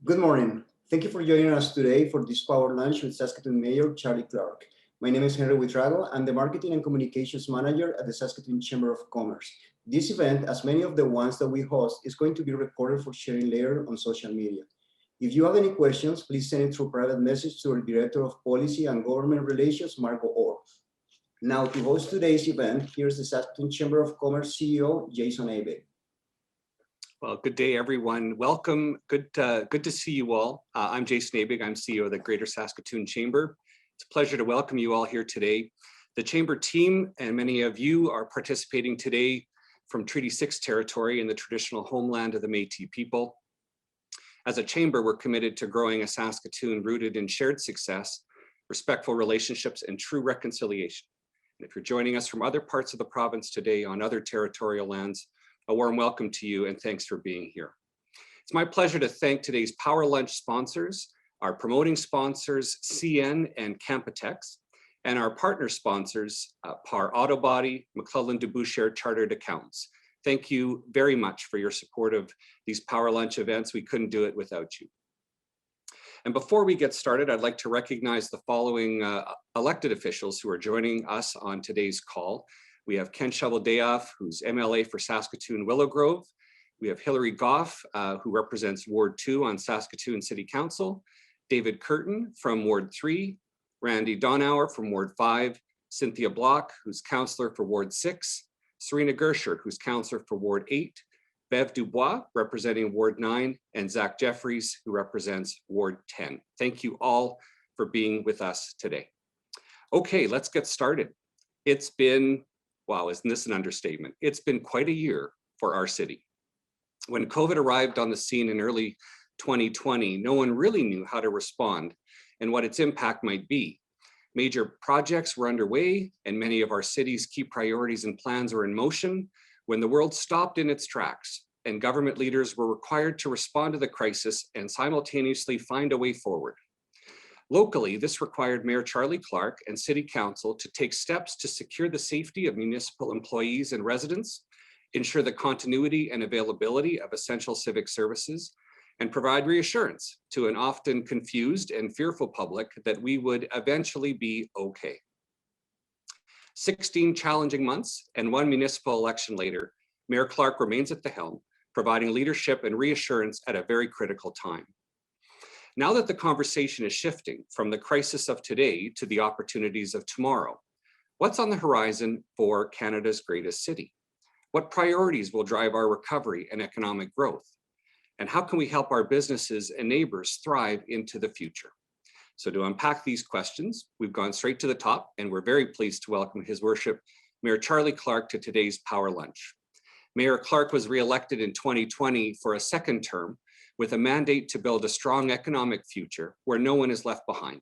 Good morning. Thank you for joining us today for this power lunch with Saskatoon Mayor Charlie Clark. My name is Henry Witrago. I'm the Marketing and Communications Manager at the Saskatoon Chamber of Commerce. This event, as many of the ones that we host, is going to be recorded for sharing later on social media. If you have any questions, please send it through private message to our Director of Policy and Government Relations, Marco Orr. Now, to host today's event, here's the Saskatoon Chamber of Commerce CEO, Jason Abeg. Well, good day, everyone. Welcome. Good to see you all. I'm Jason Abeg. I'm CEO of the Greater Saskatoon Chamber. It's a pleasure to welcome you all here today. The Chamber team and many of you are participating today from Treaty 6 territory in the traditional homeland of the Métis people. As a Chamber, we're committed to growing a Saskatoon rooted in shared success, respectful relationships, and true reconciliation. And if you're joining us from other parts of the province today on other territorial lands, a warm welcome to you and thanks for being here. It's my pleasure to thank today's Power Lunch sponsors, our promoting sponsors, CN and Campotex, and our partner sponsors, Par Auto Body, McClelland DeBoucher Chartered Accountants. Thank you very much for your support of these Power Lunch events. We couldn't do it without you. And before we get started, I'd like to recognize the following elected officials who are joining us on today's call. We have Ken Shoveldayoff, who's MLA for Saskatoon Willow Grove. We have Hilary Goff, who represents Ward 2 on Saskatoon City Council. David Curtin from Ward 3. Randy Donauer from Ward 5. Cynthia Block, who's councillor for Ward 6. Serena Gershert, who's councillor for Ward 8. Bev Dubois, representing Ward 9. And Zach Jeffries, who represents Ward 10. Thank you all for being with us today. Okay, let's get started. It's been wow, isn't this an understatement? It's been quite a year for our city. When COVID arrived on the scene in early 2020, no one really knew how to respond and what its impact might be. Major projects were underway and many of our city's key priorities and plans were in motion when the world stopped in its tracks and government leaders were required to respond to the crisis and simultaneously find a way forward. Locally, this required Mayor Charlie Clark and City Council to take steps to secure the safety of municipal employees and residents, ensure the continuity and availability of essential civic services, and provide reassurance to an often confused and fearful public that we would eventually be okay. 16 challenging months and one municipal election later, Mayor Clark remains at the helm, providing leadership and reassurance at a very critical time. Now that the conversation is shifting from the crisis of today to the opportunities of tomorrow, what's on the horizon for Canada's greatest city? What priorities will drive our recovery and economic growth? And how can we help our businesses and neighbors thrive into the future? So to unpack these questions, we've gone straight to the top and we're very pleased to welcome His Worship, Mayor Charlie Clark, to today's Power Lunch. Mayor Clark was re-elected in 2020 for a second term with a mandate to build a strong economic future where no one is left behind.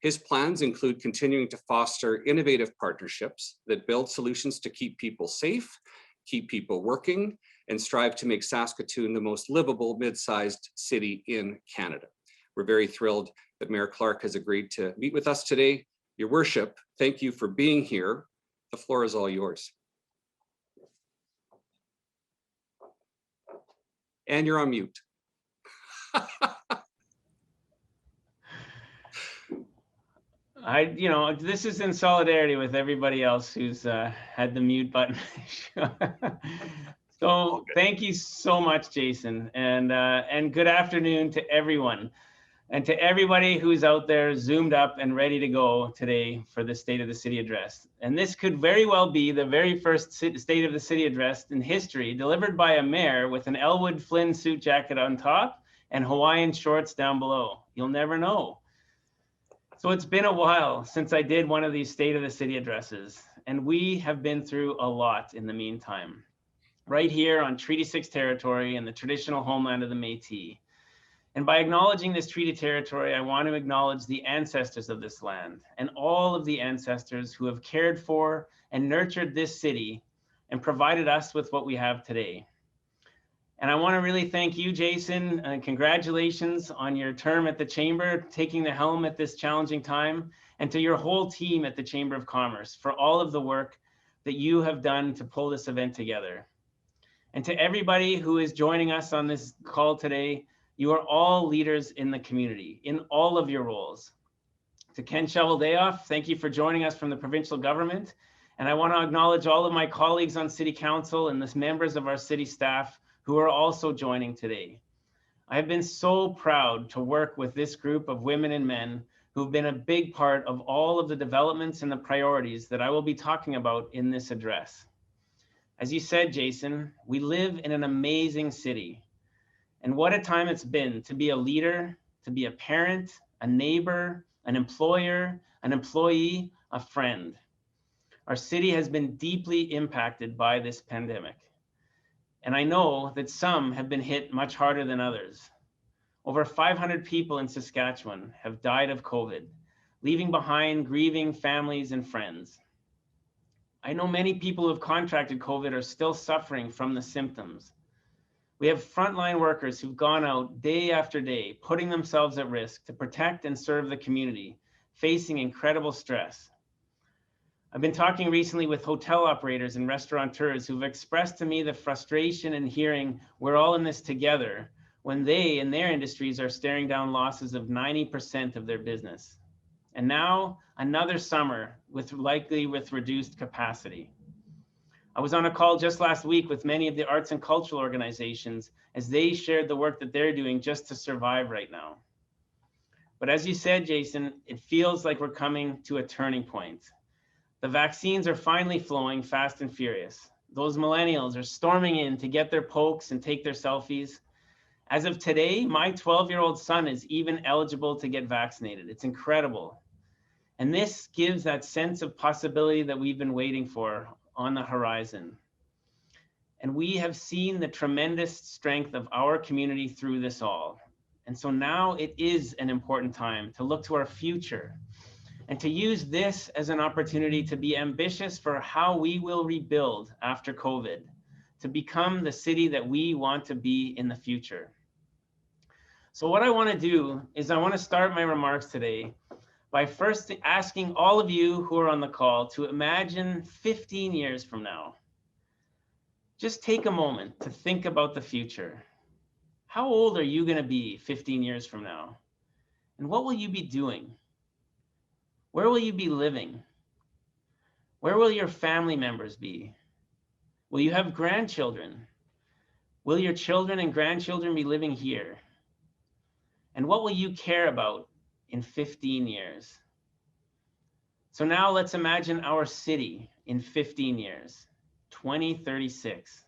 His plans include continuing to foster innovative partnerships that build solutions to keep people safe, keep people working, and strive to make Saskatoon the most livable mid-sized city in Canada. We're very thrilled that Mayor Clark has agreed to meet with us today. Your Worship, thank you for being here. The floor is all yours. And you're on mute. This is in solidarity with everybody else who's had the mute button. So thank you so much, Jason, and good afternoon to everyone, and to everybody who's out there zoomed up and ready to go today for the State of the City address. And this could very well be the very first State of the City address in history delivered by a mayor with an Elwood Flynn suit jacket on top and Hawaiian shorts down below. You'll never know. So it's been a while since I did one of these State of the City addresses, and we have been through a lot in the meantime, right here on Treaty 6 territory in the traditional homeland of the Métis. And by acknowledging this treaty territory, I want to acknowledge the ancestors of this land and all of the ancestors who have cared for and nurtured this city and provided us with what we have today. And I want to really thank you, Jason, and congratulations on your term at the Chamber, taking the helm at this challenging time, and to your whole team at the Chamber of Commerce for all of the work that you have done to pull this event together. And to everybody who is joining us on this call today, You are all leaders in the community, in all of your roles. To Ken Shovel-Dayoff, thank you for joining us from the provincial government. And I want to acknowledge all of my colleagues on City Council and the members of our city staff who are also joining today. I have been so proud to work with this group of women and men who've been a big part of all of the developments and the priorities that I will be talking about in this address. As you said, Jason, we live in an amazing city. And what a time it's been to be a leader, to be a parent, a neighbor, an employer, an employee, a friend. Our city has been deeply impacted by this pandemic. And I know that some have been hit much harder than others. Over 500 people in Saskatchewan have died of COVID, leaving behind grieving families and friends. I know many people who have contracted COVID are still suffering from the symptoms. We have frontline workers who've gone out day after day, putting themselves at risk to protect and serve the community, facing incredible stress. I've been talking recently with hotel operators and restaurateurs who've expressed to me the frustration in hearing we're all in this together when they in their industries are staring down losses of 90% of their business. And now another summer likely with reduced capacity. I was on a call just last week with many of the arts and cultural organizations as they shared the work that they're doing just to survive right now. But as you said, Jason, it feels like we're coming to a turning point. The vaccines are finally flowing fast and furious. Those millennials are storming in to get their pokes and take their selfies. As of today, my 12-year-old son is even eligible to get vaccinated. It's incredible. And this gives that sense of possibility that we've been waiting for on the horizon. And we have seen the tremendous strength of our community through this all. And so now it is an important time to look to our future and to use this as an opportunity to be ambitious for how we will rebuild after COVID, to become the city that we want to be in the future. So what I want to do is I want to start my remarks today by first asking all of you who are on the call to imagine 15 years from now. Just take a moment to think about the future. How old are you going to be 15 years from now? And what will you be doing? Where will you be living? Where will your family members be? Will you have grandchildren? Will your children and grandchildren be living here? And what will you care about in 15 years? So now let's imagine our city in 15 years, 2036.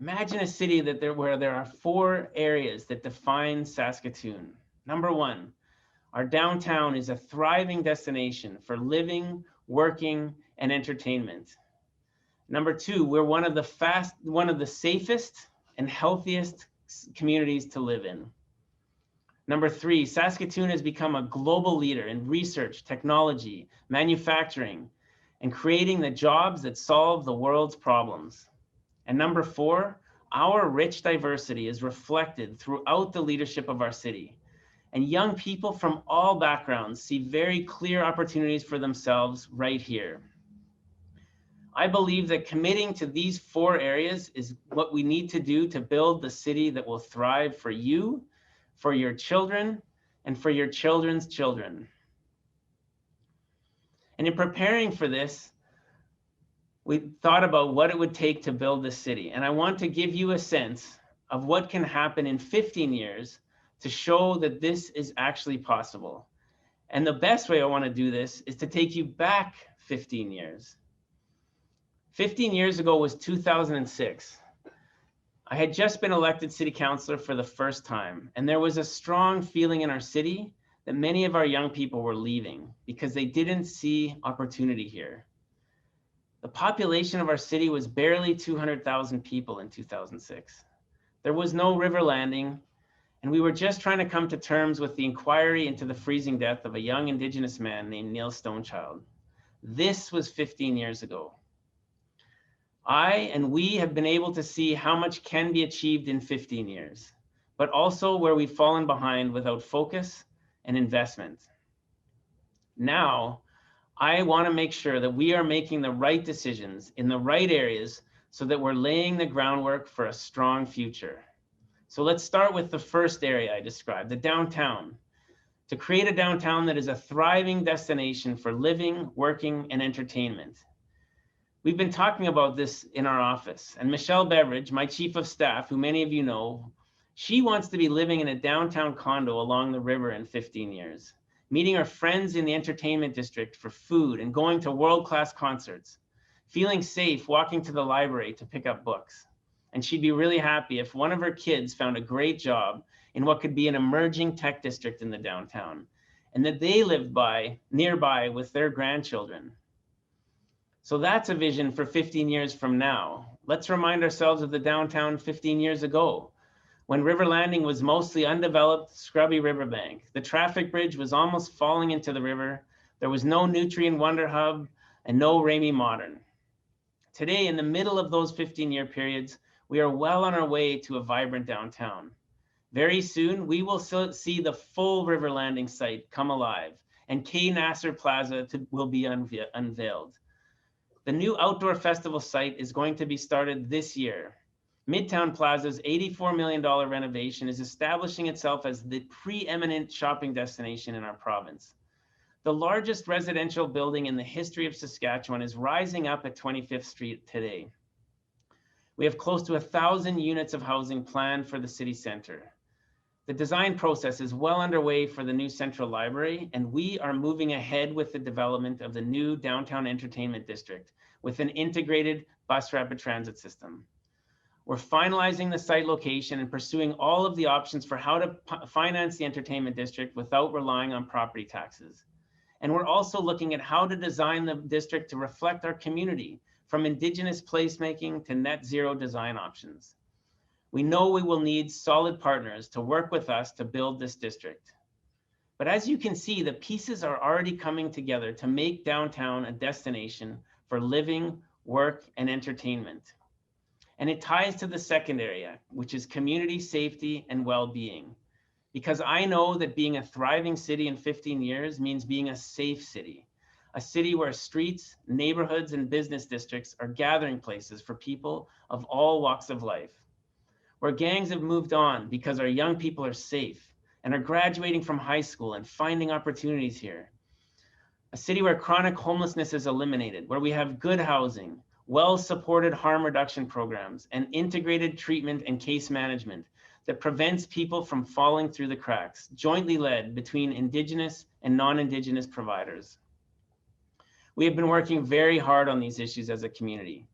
Imagine a city where there are 4 areas that define Saskatoon. Number 1, our downtown is a thriving destination for living, working, and entertainment. Number 2, we're one of the safest and healthiest communities to live in. Number 3, Saskatoon has become a global leader in research, technology, manufacturing, and creating the jobs that solve the world's problems. And number 4, our rich diversity is reflected throughout the leadership of our city. And young people from all backgrounds see very clear opportunities for themselves right here. I believe that committing to these 4 areas is what we need to do to build the city that will thrive for you, for your children, and for your children's children. And in preparing for this, we thought about what it would take to build this city. And I want to give you a sense of what can happen in 15 years to show that this is actually possible. And the best way I want to do this is to take you back 15 years. 15 years ago was 2006. I had just been elected city councillor for the first time, and there was a strong feeling in our city that many of our young people were leaving because they didn't see opportunity here. The population of our city was barely 200,000 people in 2006. There was no river landing, and we were just trying to come to terms with the inquiry into the freezing death of a young Indigenous man named Neil Stonechild. This was 15 years ago. I and we have been able to see how much can be achieved in 15 years, but also where we've fallen behind without focus and investment. Now, I want to make sure that we are making the right decisions in the right areas so that we're laying the groundwork for a strong future. So let's start with the first area I described, the downtown. To create a downtown that is a thriving destination for living, working, and entertainment. We've been talking about this in our office, and Michelle Beveridge, my chief of staff, who many of you know, she wants to be living in a downtown condo along the river in 15 years, meeting her friends in the entertainment district for food and going to world-class concerts, feeling safe walking to the library to pick up books. And she'd be really happy if one of her kids found a great job in what could be an emerging tech district in the downtown, and that they lived nearby with their grandchildren. So that's a vision for 15 years from now. Let's remind ourselves of the downtown 15 years ago, when River Landing was mostly undeveloped, scrubby riverbank. The traffic bridge was almost falling into the river. There was no Nutrien Wonder Hub and no Ramey Modern. Today, in the middle of those 15-year periods, we are well on our way to a vibrant downtown. Very soon, we will see the full River Landing site come alive, and K. Nasser Plaza will be unveiled. The new outdoor festival site is going to be started this year. Midtown Plaza's $84 million renovation is establishing itself as the preeminent shopping destination in our province. The largest residential building in the history of Saskatchewan is rising up at 25th Street today. We have close to 1,000 units of housing planned for the city center. The design process is well underway for the new Central Library, and we are moving ahead with the development of the new downtown entertainment district with an integrated bus rapid transit system. We're finalizing the site location and pursuing all of the options for how to finance the entertainment district without relying on property taxes. And we're also looking at how to design the district to reflect our community, from Indigenous placemaking to net zero design options. We know we will need solid partners to work with us to build this district. But as you can see, the pieces are already coming together to make downtown a destination for living, work, and entertainment. And it ties to the second area, which is community safety and well-being. Because I know that being a thriving city in 15 years means being a safe city, a city where streets, neighborhoods, and business districts are gathering places for people of all walks of life, where gangs have moved on because our young people are safe and are graduating from high school and finding opportunities here. A city where chronic homelessness is eliminated, where we have good housing, well-supported harm reduction programs, and integrated treatment and case management that prevents people from falling through the cracks, jointly led between Indigenous and non-Indigenous providers. We have been working very hard on these issues as a community.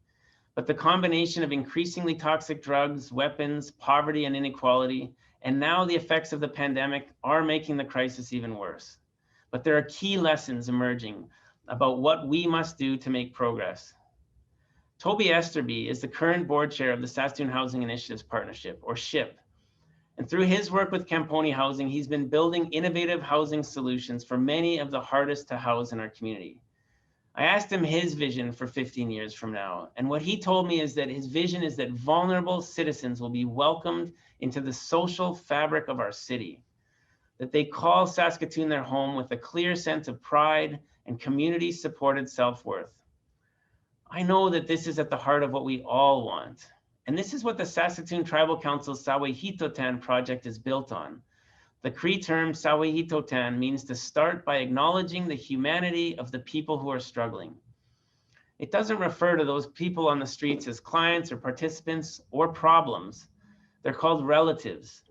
But the combination of increasingly toxic drugs, weapons, poverty, and inequality, and now the effects of the pandemic are making the crisis even worse. But there are key lessons emerging about what we must do to make progress. Toby Esterby is the current board chair of the Saskatoon Housing Initiatives Partnership, or SHIP. And through his work with Camponi Housing, he's been building innovative housing solutions for many of the hardest to house in our community. I asked him his vision for 15 years from now. And what he told me is that his vision is that vulnerable citizens will be welcomed into the social fabric of our city, that they call Saskatoon their home with a clear sense of pride and community-supported self-worth. I know that this is at the heart of what we all want. And this is what the Saskatoon Tribal Council's Sawaito project is built on. The Cree term Sawaito means to start by acknowledging the humanity of the people who are struggling. It doesn't refer to those people on the streets as clients or participants or problems. They're called relatives.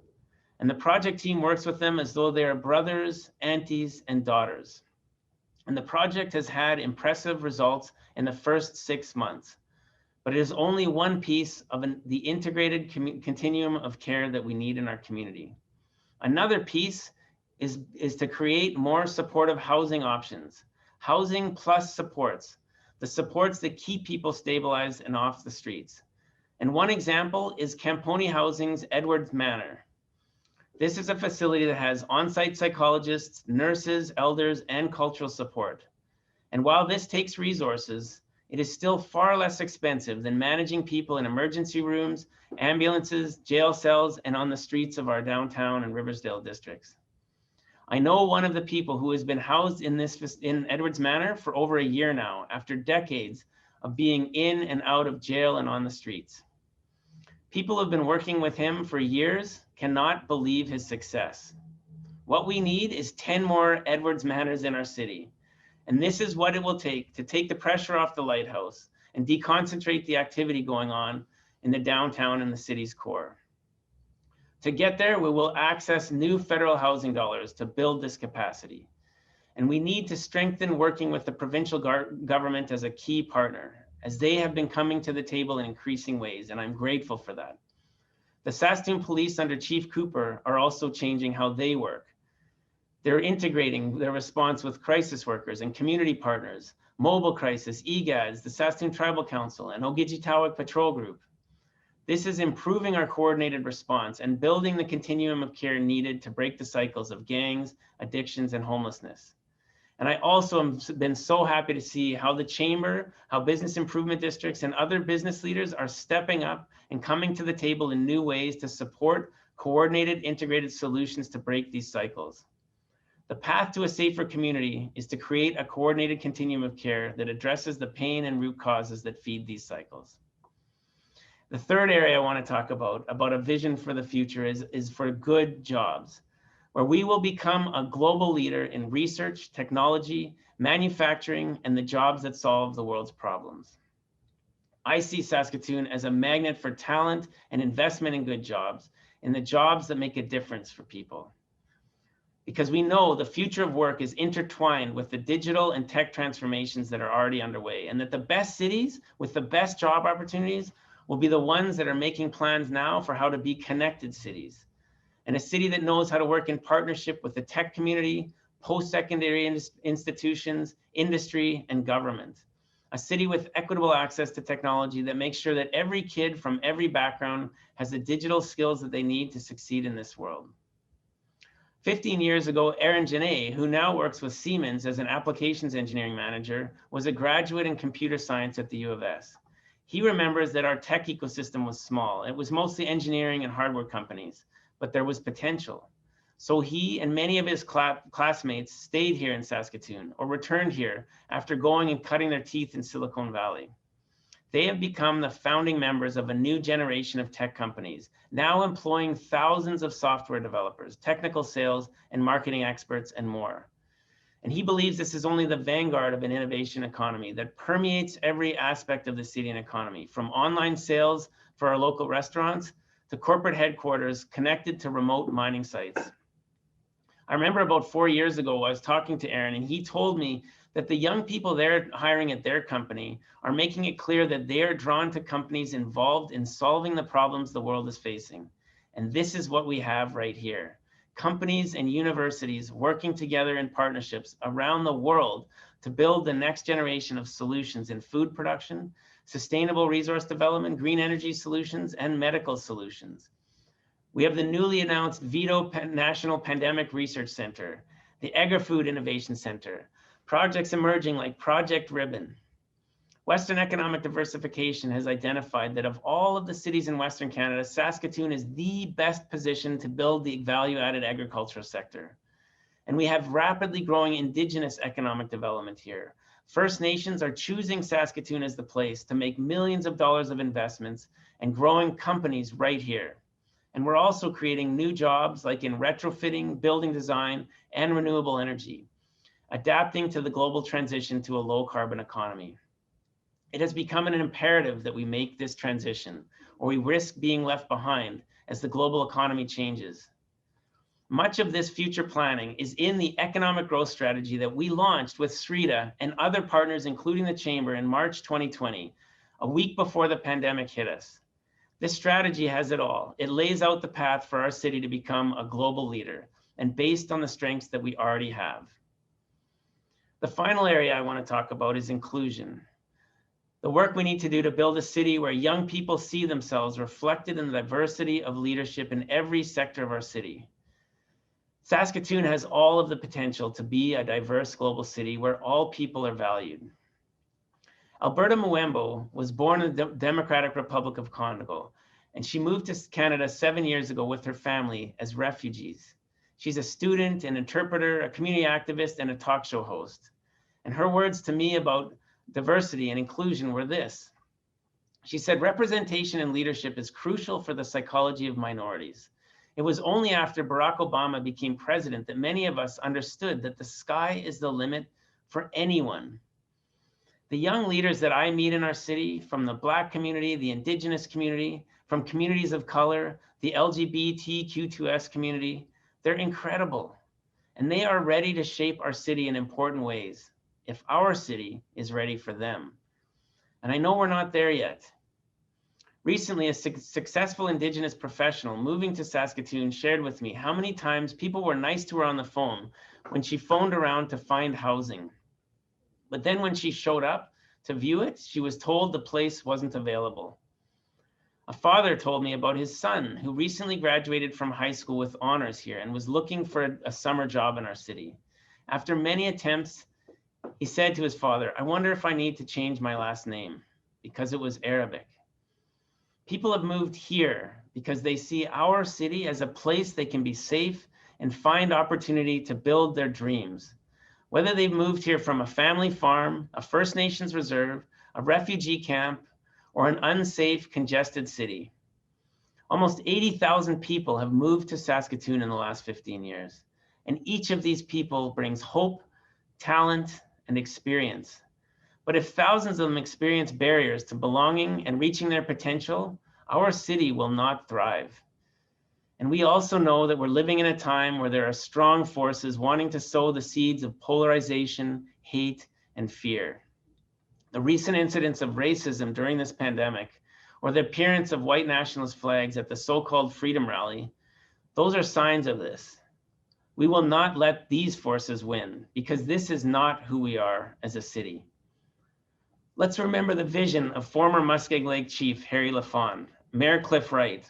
And the project team works with them as though they are brothers, aunties, and daughters. And the project has had impressive results in the first 6 months. But it is only one piece of the integrated continuum of care that we need in our community. Another piece is to create more supportive housing options, housing plus supports, the supports that keep people stabilized and off the streets. And one example is Camponi Housing's Edwards Manor. This is a facility that has on-site psychologists, nurses, elders, and cultural support. And while this takes resources, it is still far less expensive than managing people in emergency rooms, ambulances, jail cells, and on the streets of our downtown and Riversdale districts. I know one of the people who has been housed in Edwards Manor for over a year now, after decades of being in and out of jail and on the streets. People who have been working with him for years cannot believe his success. What we need is 10 more Edwards Manors in our city. And this is what it will take to take the pressure off the lighthouse and deconcentrate the activity going on in the downtown and the city's core. To get there, we will access new federal housing dollars to build this capacity. And we need to strengthen working with the provincial government as a key partner, as they have been coming to the table in increasing ways, and I'm grateful for that. The Saskatoon Police under Chief Cooper are also changing how they work. They're integrating their response with crisis workers and community partners, Mobile Crisis, EGADS, the Saskatoon Tribal Council, and Ogiji'Towik Patrol Group. This is improving our coordinated response and building the continuum of care needed to break the cycles of gangs, addictions, and homelessness. And I also have been so happy to see how the Chamber, how business improvement districts and other business leaders are stepping up and coming to the table in new ways to support coordinated, integrated solutions to break these cycles. The path to a safer community is to create a coordinated continuum of care that addresses the pain and root causes that feed these cycles. The third area I want to talk about a vision for the future is for good jobs, where we will become a global leader in research, technology, manufacturing, and the jobs that solve the world's problems. I see Saskatoon as a magnet for talent and investment in good jobs, in the jobs that make a difference for people. Because we know the future of work is intertwined with the digital and tech transformations that are already underway, and that the best cities with the best job opportunities will be the ones that are making plans now for how to be connected cities. And a city that knows how to work in partnership with the tech community, post-secondary institutions, industry, and government. A city with equitable access to technology that makes sure that every kid from every background has the digital skills that they need to succeed in this world. 15 years ago, Aaron Janae, who now works with Siemens as an applications engineering manager, was a graduate in computer science at the U of S. He remembers that our tech ecosystem was small. It was mostly engineering and hardware companies, but there was potential. So he and many of his classmates stayed here in Saskatoon or returned here after going and cutting their teeth in Silicon Valley. They have become the founding members of a new generation of tech companies, now employing thousands of software developers, technical sales and marketing experts, and more. And he believes this is only the vanguard of an innovation economy that permeates every aspect of the city and economy, from online sales for our local restaurants to corporate headquarters connected to remote mining sites. I remember about 4 years ago, I was talking to Aaron, and he told me that the young people they're hiring at their company are making it clear that they are drawn to companies involved in solving the problems the world is facing. And this is what we have right here. Companies and universities working together in partnerships around the world to build the next generation of solutions in food production, sustainable resource development, green energy solutions, and medical solutions. We have the newly announced VITO National Pandemic Research Center, the Agri-Food Innovation Center, projects emerging like Project Ribbon. Western Economic Diversification has identified that of all of the cities in Western Canada, Saskatoon is the best positioned to build the value-added agricultural sector. And we have rapidly growing Indigenous economic development here. First Nations are choosing Saskatoon as the place to make millions of dollars of investments and growing companies right here. And we're also creating new jobs like in retrofitting, building design, and renewable energy, adapting to the global transition to a low carbon economy. It has become an imperative that we make this transition, or we risk being left behind as the global economy changes. Much of this future planning is in the economic growth strategy that we launched with Srita and other partners, including the Chamber, in March 2020, a week before the pandemic hit us. This strategy has it all. It lays out the path for our city to become a global leader, and based on the strengths that we already have. The final area I want to talk about is inclusion. The work we need to do to build a city where young people see themselves reflected in the diversity of leadership in every sector of our city. Saskatoon has all of the potential to be a diverse global city where all people are valued. Alberta Muembo was born in the Democratic Republic of Congo, and she moved to Canada 7 years ago with her family as refugees. She's a student, an interpreter, a community activist, and a talk show host. And her words to me about diversity and inclusion were this: She said, representation and leadership is crucial for the psychology of minorities. It was only after Barack Obama became president that many of us understood that the sky is the limit for anyone. The young leaders that I meet in our city, from the Black community, the Indigenous community, from communities of color, the LGBTQ2S community, they're incredible. And they are ready to shape our city in important ways, if our city is ready for them. And I know we're not there yet. Recently, a successful Indigenous professional moving to Saskatoon shared with me how many times people were nice to her on the phone when she phoned around to find housing. But then when she showed up to view it, she was told the place wasn't available. A father told me about his son who recently graduated from high school with honors here and was looking for a summer job in our city. After many attempts, he said to his father, "I wonder if I need to change my last name," because it was Arabic. People have moved here because they see our city as a place they can be safe and find opportunity to build their dreams. Whether they've moved here from a family farm, a First Nations reserve, a refugee camp, or an unsafe, congested city. Almost 80,000 people have moved to Saskatoon in the last 15 years. And each of these people brings hope, talent, and experience. But if thousands of them experience barriers to belonging and reaching their potential, our city will not thrive. And we also know that we're living in a time where there are strong forces wanting to sow the seeds of polarization, hate, and fear. The recent incidents of racism during this pandemic, or the appearance of white nationalist flags at the so-called Freedom Rally, those are signs of this. We will not let these forces win, because this is not who we are as a city. Let's remember the vision of former Muskeg Lake Chief Harry Lafond, Mayor Cliff Wright,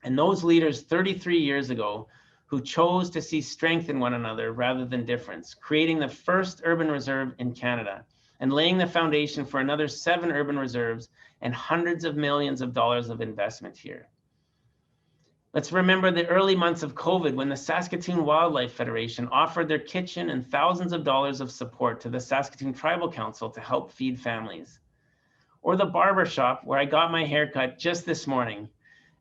and those leaders 33 years ago who chose to see strength in one another rather than difference, creating the first urban reserve in Canada and laying the foundation for another 7 urban reserves and hundreds of millions of dollars of investment here. Let's remember the early months of COVID when the Saskatoon Wildlife Federation offered their kitchen and thousands of dollars of support to the Saskatoon Tribal Council to help feed families. Or the barber shop where I got my haircut just this morning.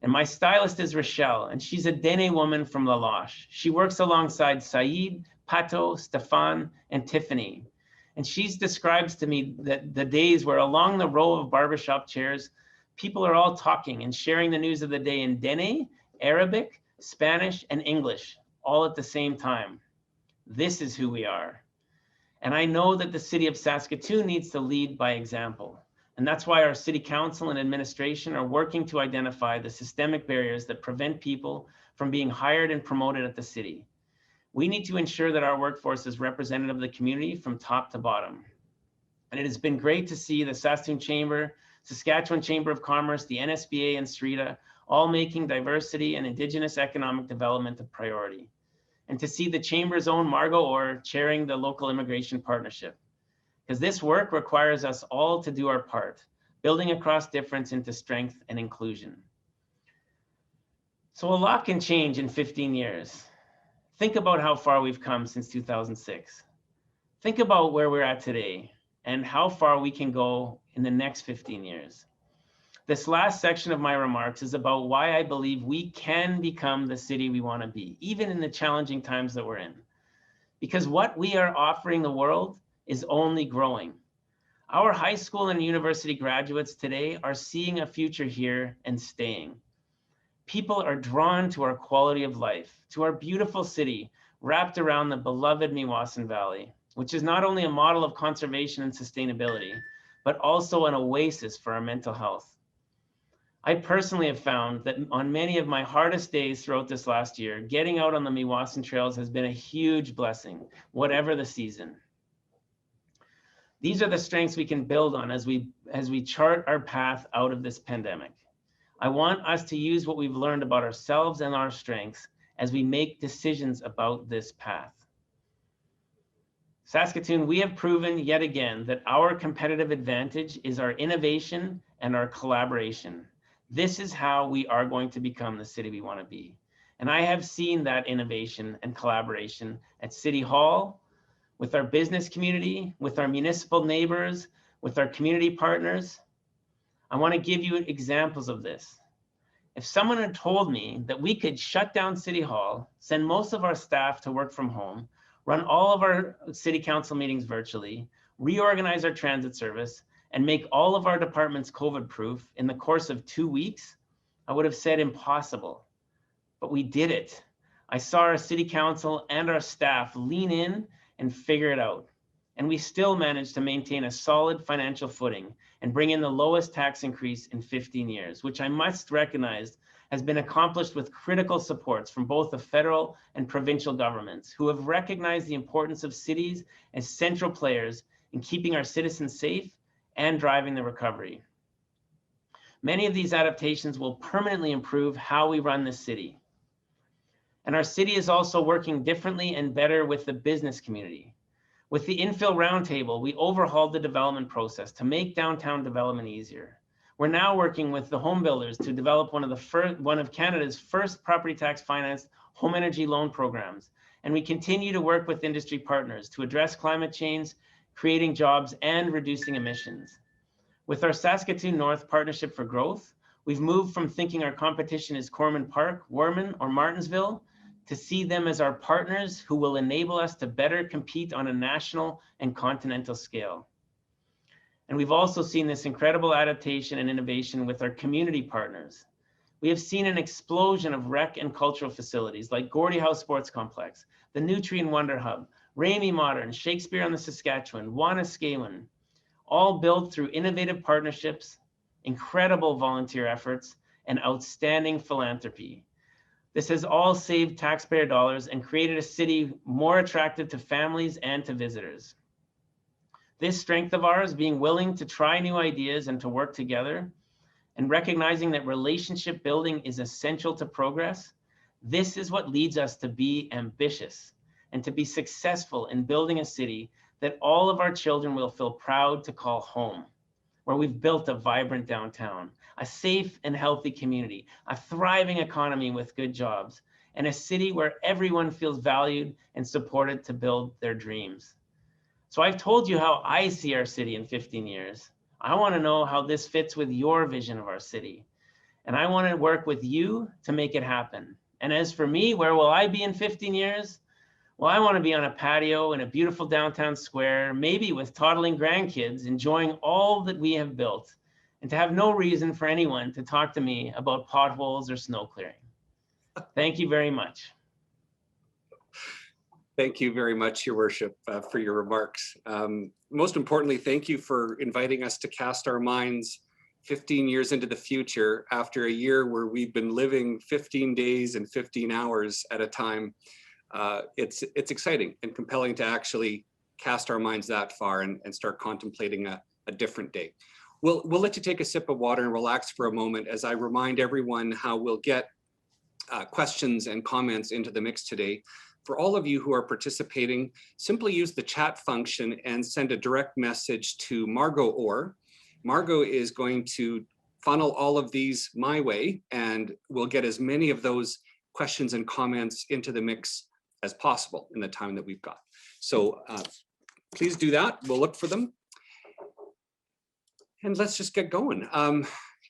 And my stylist is Rochelle, and she's a Dene woman from La Loche. She works alongside Saeed, Pato, Stefan, and Tiffany. And she describes to me that the days where along the row of barbershop chairs, people are all talking and sharing the news of the day in Dene, Arabic, Spanish, and English, all at the same time. This is who we are. And I know that the city of Saskatoon needs to lead by example. And that's why our city council and administration are working to identify the systemic barriers that prevent people from being hired and promoted at the city. We need to ensure that our workforce is representative of the community from top to bottom. And it has been great to see the Saskatoon Chamber, Saskatchewan Chamber of Commerce, the NSBA, and SRETA all making diversity and Indigenous economic development a priority. And to see the Chamber's own Margot Orr chairing the local immigration partnership. Because this work requires us all to do our part, building across difference into strength and inclusion. So a lot can change in 15 years. Think about how far we've come since 2006. Think about where we're at today and how far we can go in the next 15 years. This last section of my remarks is about why I believe we can become the city we want to be, even in the challenging times that we're in. Because what we are offering the world is only growing. Our high school and university graduates today are seeing a future here and staying. People are drawn to our quality of life, to our beautiful city wrapped around the beloved Meewasin Valley, which is not only a model of conservation and sustainability, but also an oasis for our mental health. I personally have found that on many of my hardest days throughout this last year, getting out on the Meewasin trails has been a huge blessing, whatever the season. These are the strengths we can build on as we chart our path out of this pandemic. I want us to use what we've learned about ourselves and our strengths as we make decisions about this path. Saskatoon, we have proven yet again that our competitive advantage is our innovation and our collaboration. This is how we are going to become the city we want to be. And I have seen that innovation and collaboration at City Hall, with our business community, with our municipal neighbors, with our community partners. I want to give you examples of this. If someone had told me that we could shut down City Hall, send most of our staff to work from home, run all of our city council meetings virtually, reorganize our transit service, and make all of our departments COVID-proof in the course of 2 weeks, I would have said impossible. But we did it. I saw our city council and our staff lean in and figure it out. And we still managed to maintain a solid financial footing and bring in the lowest tax increase in 15 years, which I must recognize has been accomplished with critical supports from both the federal and provincial governments, who have recognized the importance of cities as central players in keeping our citizens safe and driving the recovery. Many of these adaptations will permanently improve how we run the city. And our city is also working differently and better with the business community. With the infill roundtable, we overhauled the development process to make downtown development easier. We're now working with the home builders to develop one of Canada's first property tax financed home energy loan programs. And we continue to work with industry partners to address climate change, creating jobs and reducing emissions. With our Saskatoon North Partnership for Growth, we've moved from thinking our competition is Corman Park, Warman, or Martinsville to see them as our partners who will enable us to better compete on a national and continental scale. And we've also seen this incredible adaptation and innovation with our community partners. We have seen an explosion of rec and cultural facilities like Gordie House Sports Complex, the Nutrien Wonder Hub, Ramey Modern, Shakespeare on the Saskatchewan, Wanuskewin, all built through innovative partnerships, incredible volunteer efforts, and outstanding philanthropy. This has all saved taxpayer dollars and created a city more attractive to families and to visitors. This strength of ours, being willing to try new ideas and to work together, and recognizing that relationship building is essential to progress, this is what leads us to be ambitious and to be successful in building a city that all of our children will feel proud to call home, where we've built a vibrant downtown, a safe and healthy community, a thriving economy with good jobs, and a city where everyone feels valued and supported to build their dreams. So I've told you how I see our city in 15 years. I want to know how this fits with your vision of our city. And I want to work with you to make it happen. And as for me, where will I be in 15 years? Well, I want to be on a patio in a beautiful downtown square, maybe with toddling grandkids, enjoying all that we have built, and to have no reason for anyone to talk to me about potholes or snow clearing. Thank you very much. Thank you very much, Your Worship, for your remarks. Most importantly, thank you for inviting us to cast our minds 15 years into the future after a year where we've been living 15 days and 15 hours at a time. It's exciting and compelling to actually cast our minds that far and start contemplating a different day. We'll let you take a sip of water and relax for a moment as I remind everyone how we'll get questions and comments into the mix today. For all of you who are participating, simply use the chat function and send a direct message to Margot Orr. Margot is going to funnel all of these my way, and we'll get as many of those questions and comments into the mix as possible in the time that we've got. So please do that. We'll look for them. And let's just get going.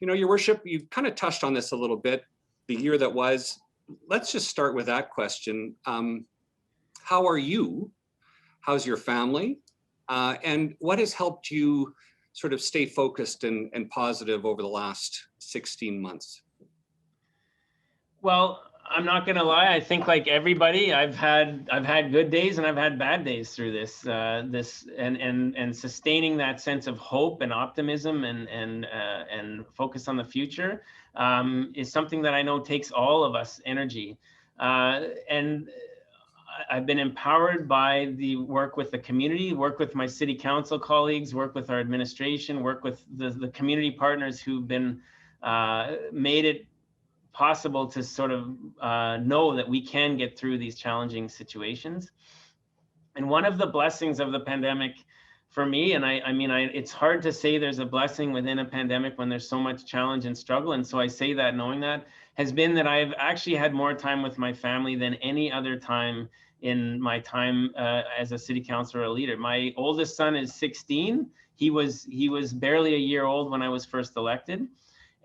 You know, Your Worship, you kind of touched on this a little bit, the year that was. Let's just start with that question. How are you? How's your family? And what has helped you sort of stay focused and positive over the last 16 months? Well, I'm not gonna lie. I think like everybody, I've had good days and I've had bad days through this. And sustaining that sense of hope and optimism and focus on the future is something that I know takes all of us energy. And I've been empowered by the work with the community, work with my city council colleagues, work with our administration, work with the community partners who've been made it possible to sort of know that we can get through these challenging situations. And one of the blessings of the pandemic for me, and I mean, it's hard to say there's a blessing within a pandemic when there's so much challenge and struggle. And so I say that knowing that, has been that I've actually had more time with my family than any other time in my time as a city councilor or a leader. My oldest son is 16. he was barely a year old when I was first elected.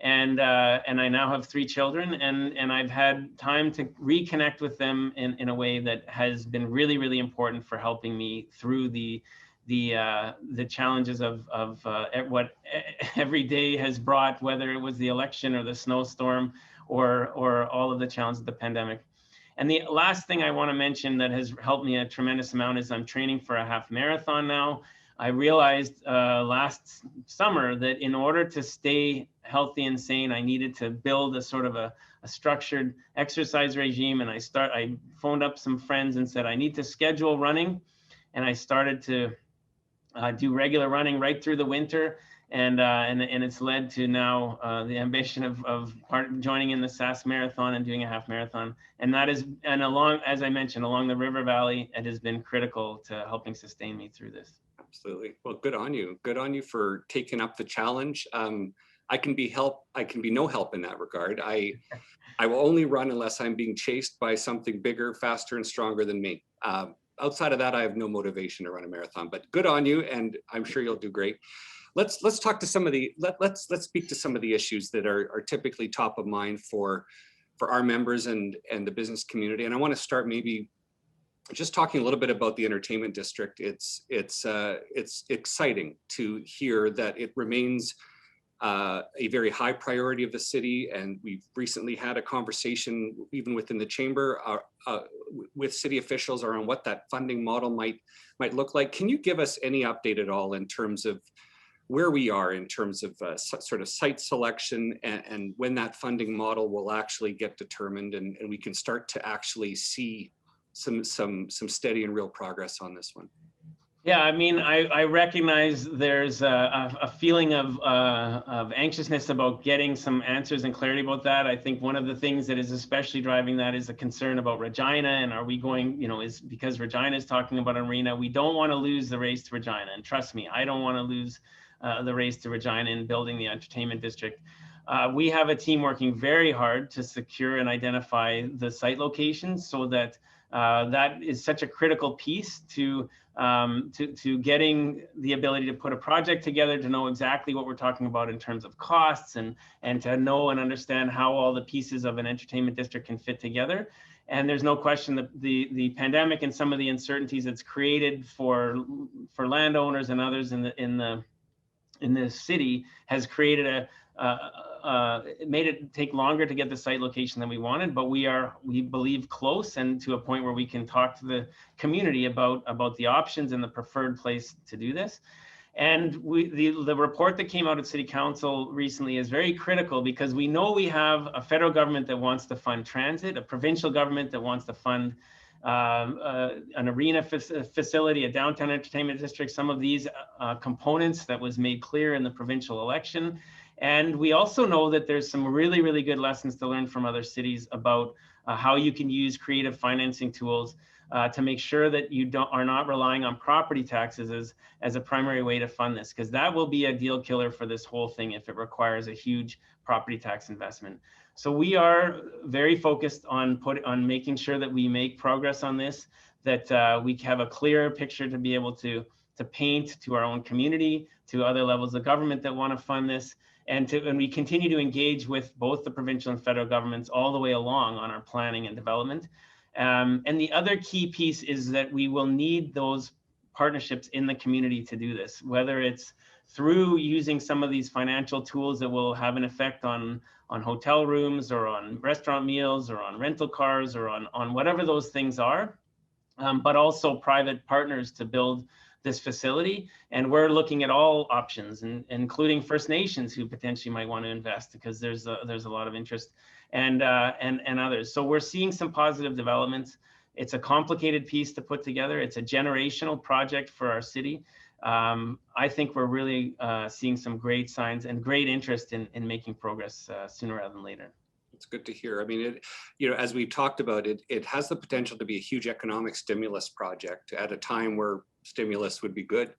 And I now have 3 children, and I've had time to reconnect with them in a way that has been really, really important for helping me through the challenges of what every day has brought, whether it was the election or the snowstorm or all of the challenges of the pandemic. And the last thing I want to mention that has helped me a tremendous amount is I'm training for a half marathon now. I realized last summer that in order to stay healthy and sane, I needed to build a sort of a structured exercise regime. And I phoned up some friends and said, I need to schedule running. And I started to do regular running right through the winter. And it's led to now the ambition of joining in the Sask Marathon and doing a half marathon. And that is, and along, as I mentioned, along the river valley, it has been critical to helping sustain me through this. Absolutely. Well, good on you. Good on you for taking up the challenge. I can be no help in that regard. I will only run unless I'm being chased by something bigger, faster, and stronger than me. Outside of that, I have no motivation to run a marathon, but good on you. And I'm sure you'll do great. Let's talk to some of the, let's speak to some of the issues that are typically top of mind for our members and the business community. And I want to start maybe just talking a little bit about the entertainment district. It's exciting to hear that it remains a very high priority of the city, and we've recently had a conversation even within the chamber with city officials around what that funding model might look like. Can you give us any update at all in terms of where we are in terms of sort of site selection and when that funding model will actually get determined and we can start to actually see some steady and real progress on this one? Yeah, I mean, I recognize there's a feeling of anxiousness about getting some answers and clarity about that. I think one of the things that is especially driving that is a concern about Regina, and are we going, is because Regina is talking about an arena, we don't want to lose the race to Regina. And trust me, I don't want to lose the race to Regina in building the entertainment district. We have a team working very hard to secure and identify the site locations so that that is such a critical piece to getting the ability to put a project together, to know exactly what we're talking about in terms of costs and to know and understand how all the pieces of an entertainment district can fit together. And there's no question that the pandemic and some of the uncertainties it's created for landowners and others in the city has created it made it take longer to get the site location than we wanted, but we believe close and to a point where we can talk to the community about the options and the preferred place to do this. And the report that came out at City Council recently is very critical because we know we have a federal government that wants to fund transit, a provincial government that wants to fund an arena facility, a downtown entertainment district, some of these components that was made clear in the provincial election. And we also know that there's some really, really good lessons to learn from other cities about how you can use creative financing tools to make sure that you are not relying on property taxes as a primary way to fund this, because that will be a deal killer for this whole thing if it requires a huge property tax investment. So we are very focused on making sure that we make progress on this, that we have a clearer picture to be able to paint to our own community, to other levels of government that want to fund this. And we continue to engage with both the provincial and federal governments all the way along on our planning and development. And the other key piece is that we will need those partnerships in the community to do this, whether it's through using some of these financial tools that will have an effect on hotel rooms or on restaurant meals or on rental cars or on whatever those things are, but also private partners to build this facility. And we're looking at all options, including First Nations who potentially might want to invest because there's a lot of interest and others. So we're seeing some positive developments. It's a complicated piece to put together. It's a generational project for our city. I think we're really seeing some great signs and great interest in making progress sooner rather than later. It's good to hear. I mean, as we talked about, it has the potential to be a huge economic stimulus project at a time where stimulus would be good.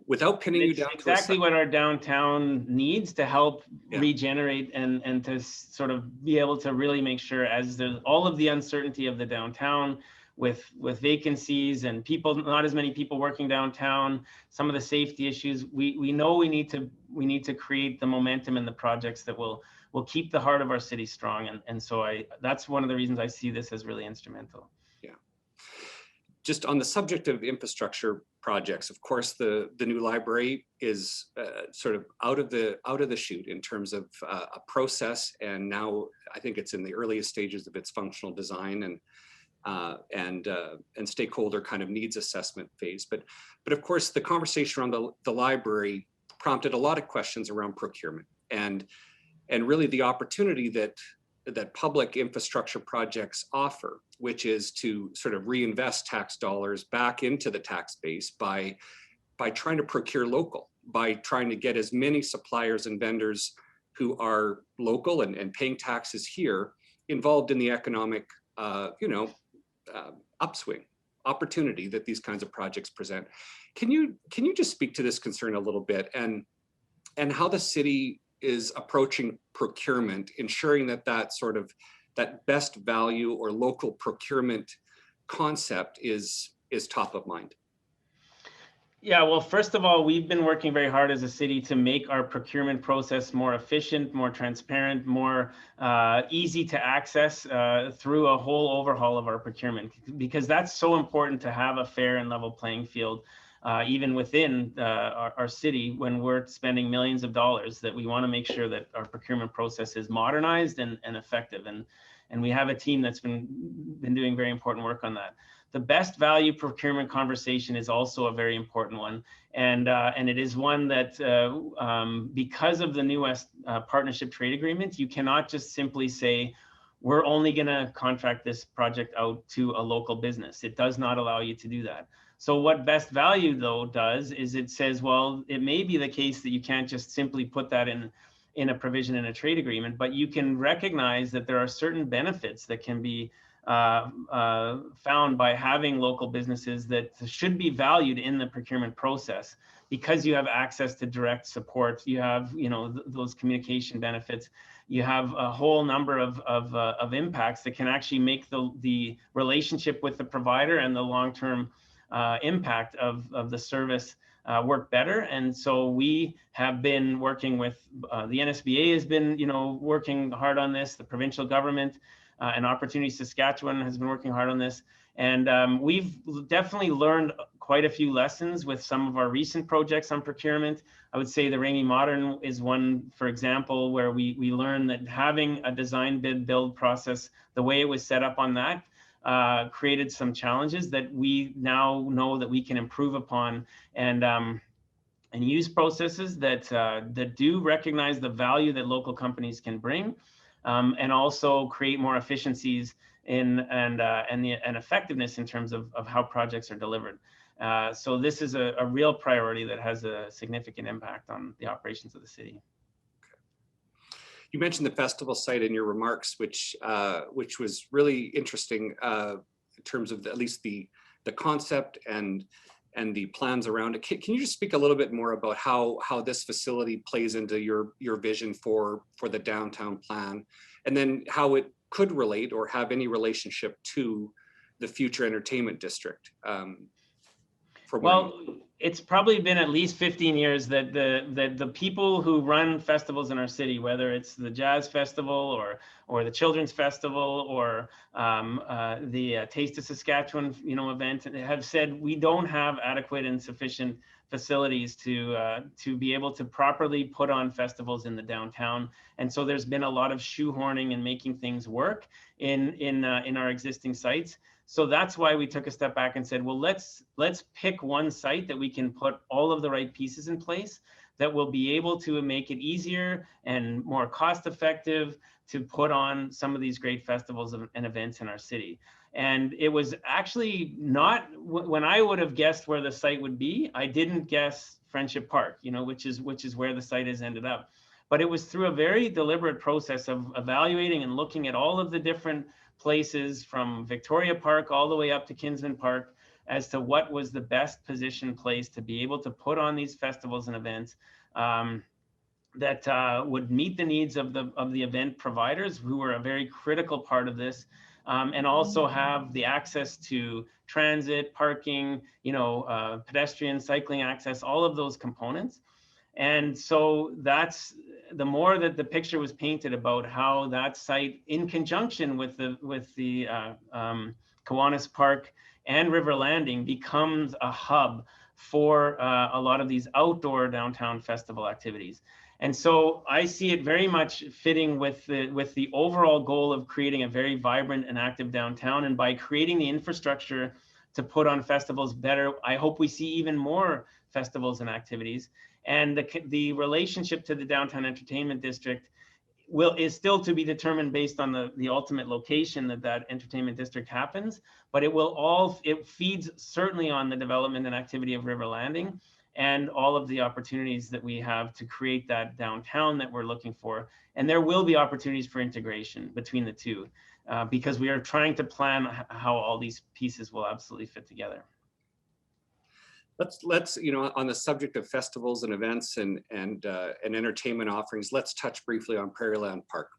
Without pinning you down exactly what our downtown needs to help regenerate and to sort of be able to really make sure, as there's all of the uncertainty of the downtown with vacancies and people, not as many people working downtown, some of the safety issues, we know we need to create the momentum and the projects that will keep the heart of our city strong. And so that's one of the reasons I see this as really instrumental. Yeah. Just on the subject of infrastructure projects, of course, the new library is sort of out of the chute in terms of a process, and now I think it's in the earliest stages of its functional design and stakeholder kind of needs assessment phase. But of course, the conversation around the library prompted a lot of questions around procurement and really the opportunity that public infrastructure projects offer, which is to sort of reinvest tax dollars back into the tax base by trying to procure local, by trying to get as many suppliers and vendors who are local and paying taxes here involved in the economic, upswing opportunity that these kinds of projects present. Can you just speak to this concern a little bit and how the city is approaching procurement, ensuring that sort of that best value or local procurement concept is top of mind? Yeah, well, first of all, we've been working very hard as a city to make our procurement process more efficient, more transparent, more easy to access through a whole overhaul of our procurement, because that's so important to have a fair and level playing field. Even within our city, when we're spending millions of dollars, that we want to make sure that our procurement process is modernized and effective. And we have a team that's been doing very important work on that. The best value procurement conversation is also a very important one. And it is one that because of the new partnership trade agreement, you cannot just simply say, we're only going to contract this project out to a local business. It does not allow you to do that. So what best value though does is it says, well, it may be the case that you can't just simply put that in a provision in a trade agreement, but you can recognize that there are certain benefits that can be found by having local businesses that should be valued in the procurement process, because you have access to direct support, you have those communication benefits, you have a whole number of impacts that can actually make the relationship with the provider and the long-term impact of the service work better. And so we have been working with the NSBA has been working hard on this, the provincial government and Opportunity Saskatchewan has been working hard on this, and we've definitely learned quite a few lessons with some of our recent projects on procurement. I would say the Ramey Modern is one, for example, where we learned that having a design bid build process, the way it was set up on that, created some challenges that we now know that we can improve upon and use processes that do recognize the value that local companies can bring, and also create more efficiencies and effectiveness in terms of how projects are delivered. So this is a real priority that has a significant impact on the operations of the city. You mentioned the festival site in your remarks, which was really interesting in terms of at least the concept and the plans around it. Can you just speak a little bit more about how this facility plays into your vision for the downtown plan, and then how it could relate or have any relationship to the future entertainment district? It's probably been at least 15 years that the people who run festivals in our city, whether it's the Jazz Festival or the Children's Festival or the Taste of Saskatchewan event, have said we don't have adequate and sufficient facilities to be able to properly put on festivals in the downtown. And so there's been a lot of shoehorning and making things work in our existing sites. So that's why we took a step back and said, well, let's pick one site that we can put all of the right pieces in place that will be able to make it easier and more cost effective to put on some of these great festivals and events in our city. And it was actually not, when I would have guessed where the site would be, I didn't guess Friendship Park, which is where the site has ended up. But it was through a very deliberate process of evaluating and looking at all of the different places from Victoria Park all the way up to Kinsman Park, as to what was the best positioned place to be able to put on these festivals and events that would meet the needs of the event providers, who are a very critical part of this, and also have the access to transit, parking, pedestrian, cycling access, all of those components. And so that's the more that the picture was painted about how that site, in conjunction with the Kiwanis Park and River Landing, becomes a hub for a lot of these outdoor downtown festival activities. And so I see it very much fitting with the overall goal of creating a very vibrant and active downtown. And by creating the infrastructure to put on festivals better, I hope we see even more festivals and activities. And the relationship to the downtown entertainment district is still to be determined based on the ultimate location that entertainment district happens. But it feeds certainly on the development and activity of River Landing, and all of the opportunities that we have to create that downtown that we're looking for. And there will be opportunities for integration between the two, because we are trying to plan how all these pieces will absolutely fit together. Let's on the subject of festivals and events and entertainment offerings, let's touch briefly on Prairieland Park.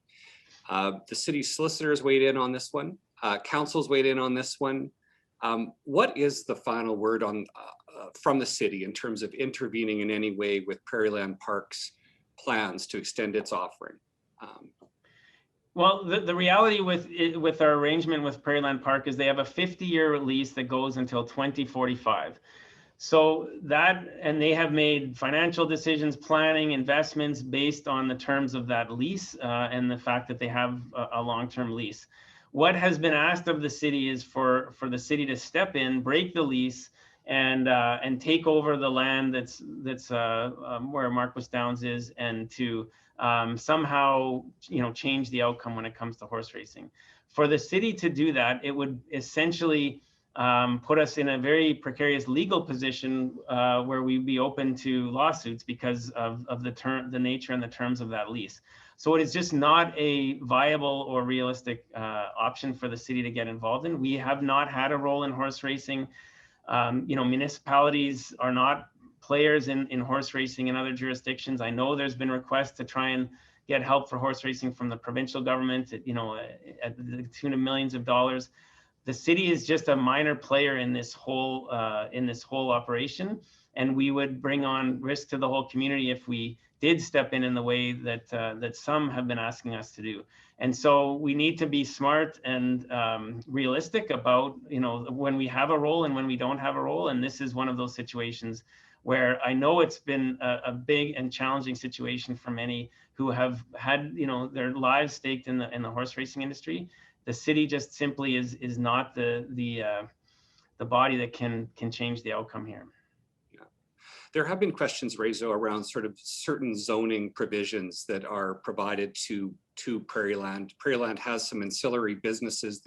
The city solicitors weighed in on this one. Council's weighed in on this one. What is the final word on from the city in terms of intervening in any way with Prairieland Park's plans to extend its offering? Well, the reality with our arrangement with Prairieland Park is they have a 50-year lease that goes until 2045. So and they have made financial decisions, planning, investments based on the terms of that lease and the fact that they have a long-term lease. What has been asked of the city is for the city to step in, break the lease, and take over the land that's where Marquis Downs is, and to somehow change the outcome when it comes to horse racing. For the city to do that, it would essentially put us in a very precarious legal position where we'd be open to lawsuits because of the nature and the terms of that lease. So it is just not a viable or realistic option for the city to get involved in. We have not had a role in horse racing. Municipalities are not players in horse racing in other jurisdictions. I know there's been requests to try and get help for horse racing from the provincial government, at the tune of millions of dollars. The city is just a minor player in this whole operation, and we would bring on risk to the whole community if we did step in the way that some have been asking us to do. And so we need to be smart and realistic about when we have a role and when we don't have a role. And this is one of those situations where I know it's been a big and challenging situation for many who have had their lives staked in the horse racing industry. The city just simply is not the body that can change the outcome here. Yeah. There have been questions raised around sort of certain zoning provisions that are provided to Prairieland. Prairieland has some ancillary businesses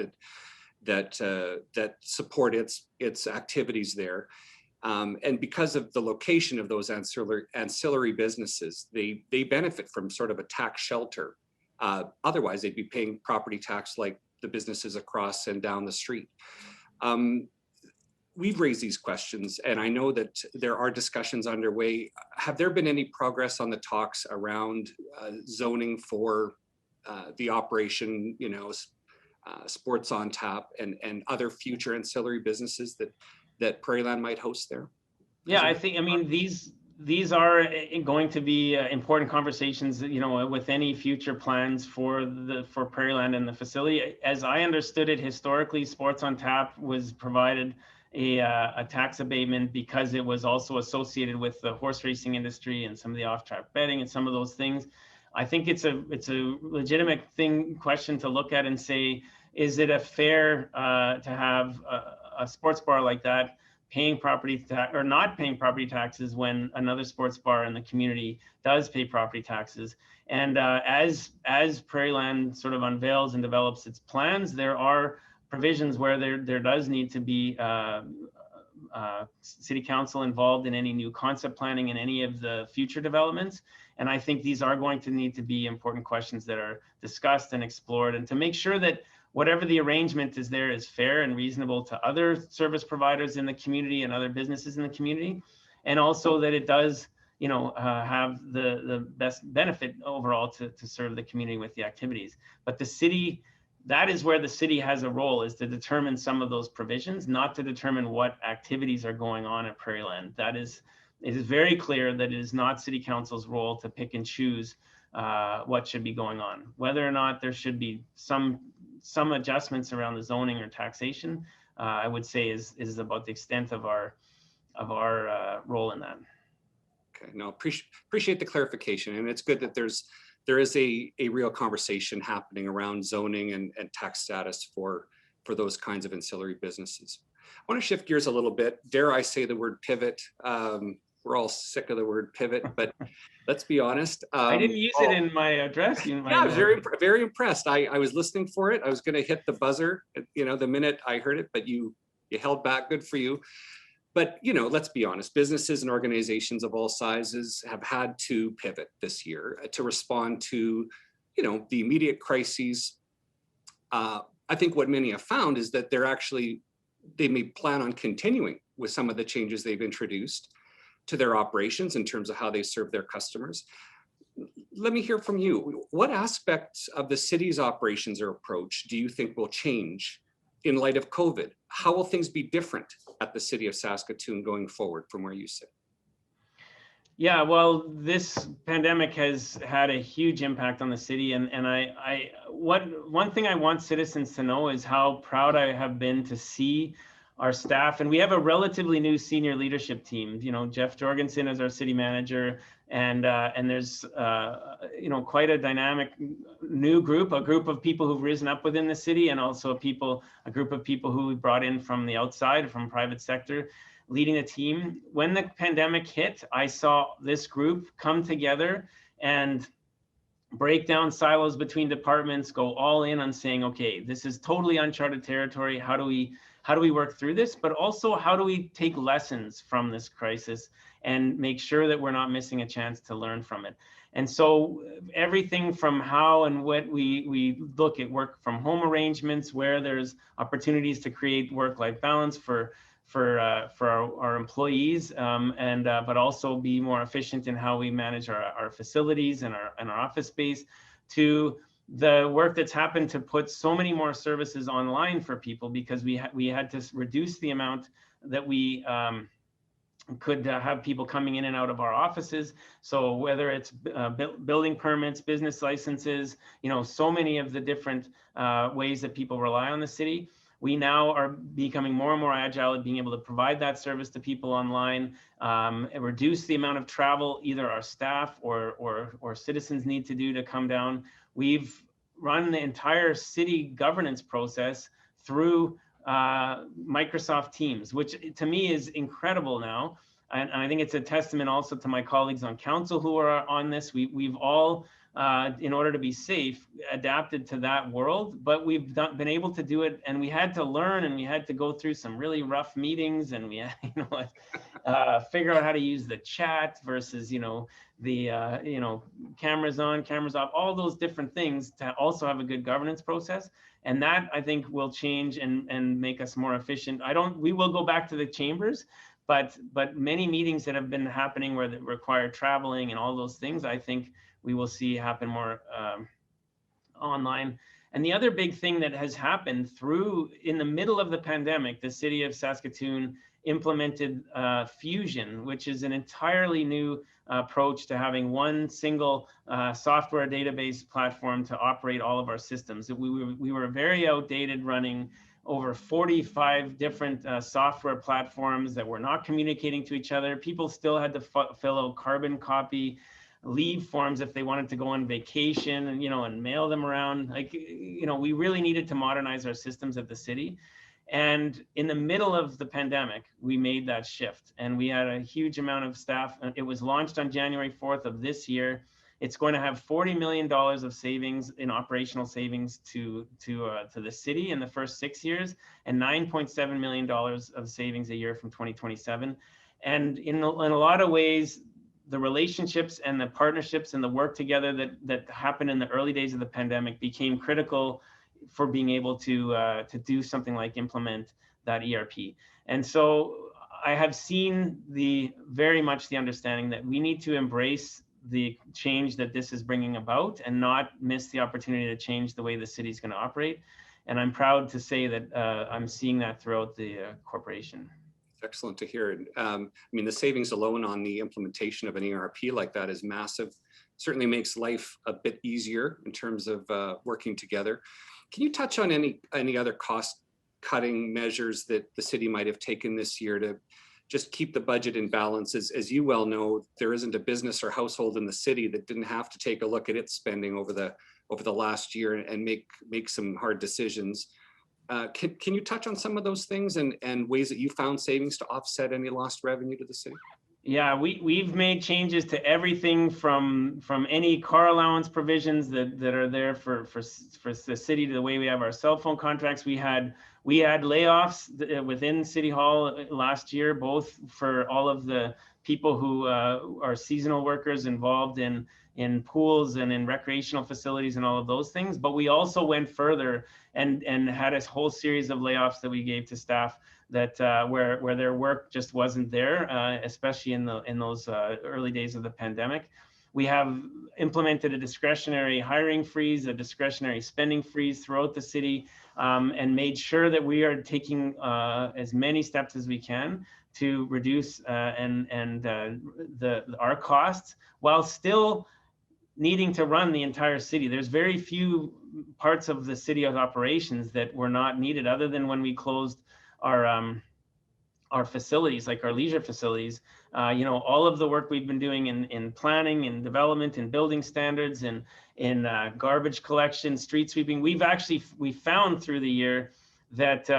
that support its activities there. And because of the location of those ancillary businesses, they benefit from sort of a tax shelter. Otherwise, they'd be paying property tax like the businesses across and down the street. We've raised these questions, and I know that there are discussions underway. Have there been any progress on the talks around zoning for the operation, sports on tap and other future ancillary businesses that Prairieland might host there? Yeah, I mean, these are going to be important conversations, with any future plans for Prairieland and the facility. As I understood it, historically, Sports on Tap was provided a tax abatement because it was also associated with the horse racing industry and some of the off-track betting and some of those things. I think it's a legitimate question to look at and say, is it a fair to have a sports bar like that paying property tax or not paying property taxes when another sports bar in the community does pay property taxes? And as Prairieland sort of unveils and develops its plans, there are provisions where there does need to be city council involved in any new concept planning and any of the future developments. And I think these are going to need to be important questions that are discussed and explored, and to make sure that whatever the arrangement is there is fair and reasonable to other service providers in the community and other businesses in the community, and also that it does, have the best benefit overall to serve the community with the activities. But the city, that is where the city has a role, is to determine some of those provisions, not to determine what activities are going on at Prairieland. It is very clear that it is not City Council's role to pick and choose what should be going on. Whether or not there should be some adjustments around the zoning or taxation, I would say is about the extent of our role in that. Okay, no, appreciate the clarification, and it's good that there is a real conversation happening around zoning and tax status for those kinds of ancillary businesses. I want to shift gears a little bit. Dare I say the word pivot? We're all sick of the word pivot, but let's be honest. I didn't use it in my address. I was very impressed. I was listening for it. I was going to hit the buzzer, the minute I heard it, but you held back. Good for you. But, let's be honest, businesses and organizations of all sizes have had to pivot this year to respond to, the immediate crises. I think what many have found is that they may plan on continuing with some of the changes they've introduced to their operations in terms of how they serve their customers. Let me hear from you. What aspects of the city's operations or approach do you think will change in light of COVID? How will things be different at the City of Saskatoon going forward from where you sit? Yeah, well, this pandemic has had a huge impact on the city, and one thing I want citizens to know is how proud I have been to see our staff, and we have a relatively new senior leadership team. Jeff Jorgensen is our city manager, and there's quite a dynamic new group, a group of people who've risen up within the city, and also a group of people who we brought in from the outside, from private sector, leading the team. When the pandemic hit, I saw this group come together and break down silos between departments, go all in on saying, okay, this is totally uncharted territory. How do we work through this? But also, how do we take lessons from this crisis and make sure that we're not missing a chance to learn from it? And so everything from how and what we look at work from home arrangements, where there's opportunities to create work-life balance for our employees, but also be more efficient in how we manage our facilities and our office space, to the work that's happened to put so many more services online for people, because we had to reduce the amount that we could have people coming in and out of our offices. So whether it's building permits, business licenses, so many of the different ways that people rely on the city, we now are becoming more and more agile at being able to provide that service to people online, and reduce the amount of travel either our staff or citizens need to do to come down. We've run the entire city governance process through Microsoft Teams, which to me is incredible now. And I think it's a testament also to my colleagues on council who are on this. We've all, in order to be safe, adapted to that world, but we've been able to do it, and we had to learn, and we had to go through some really rough meetings, and we had, figure out how to use the chat versus, the, cameras on, cameras off, all those different things to also have a good governance process. And that, I think, will change and make us more efficient. We will go back to the chambers, but many meetings that have been happening where that require traveling and all those things, I think we will see happen more online. And the other big thing that has happened in the middle of the pandemic, the city of Saskatoon implemented Fusion, which is an entirely new approach to having one single software database platform to operate all of our systems. We were very outdated, running over 45 different software platforms that were not communicating to each other. People still had to fill out carbon copy leave forms if they wanted to go on vacation, and mail them around. We really needed to modernize our systems at the city. And in the middle of the pandemic, we made that shift, and we had a huge amount of staff. It was launched on January 4th of this year. It's going to have $40 million of savings in operational savings to the city in the first 6 years, and $9.7 million of savings a year from 2027. And in a lot of ways, the relationships and the partnerships and the work together that happened in the early days of the pandemic became critical for being able to do something like implement that ERP. And so I have seen very much the understanding that we need to embrace the change that this is bringing about and not miss the opportunity to change the way the city is going to operate. And I'm proud to say that I'm seeing that throughout the corporation. Excellent to hear. I mean, the savings alone on the implementation of an ERP like that is massive. Certainly makes life a bit easier in terms of working together. Can you touch on any other cost-cutting measures that the city might have taken this year to just keep the budget in balance? As you well know, there isn't a business or household in the city that didn't have to take a look at its spending over the last year and make some hard decisions. Can you touch on some of those things and ways that you found savings to offset any lost revenue to the city? Yeah, we've made changes to everything from any car allowance provisions that are there for the city to the way we have our cell phone contracts. We had layoffs within City Hall last year, both for all of the people who are seasonal workers involved in pools and in recreational facilities and all of those things. But we also went further and had a whole series of layoffs that we gave to staff that where their work just wasn't there, especially in those early days of the pandemic. We have implemented a discretionary hiring freeze, a discretionary spending freeze throughout the city, and made sure that we are taking as many steps as we can to reduce our costs while still needing to run the entire city. There's very few parts of the city of operations that were not needed, other than when we closed our facilities, like our leisure facilities. All of the work we've been doing in planning and development and building standards and in garbage collection, street sweeping, we found through the year that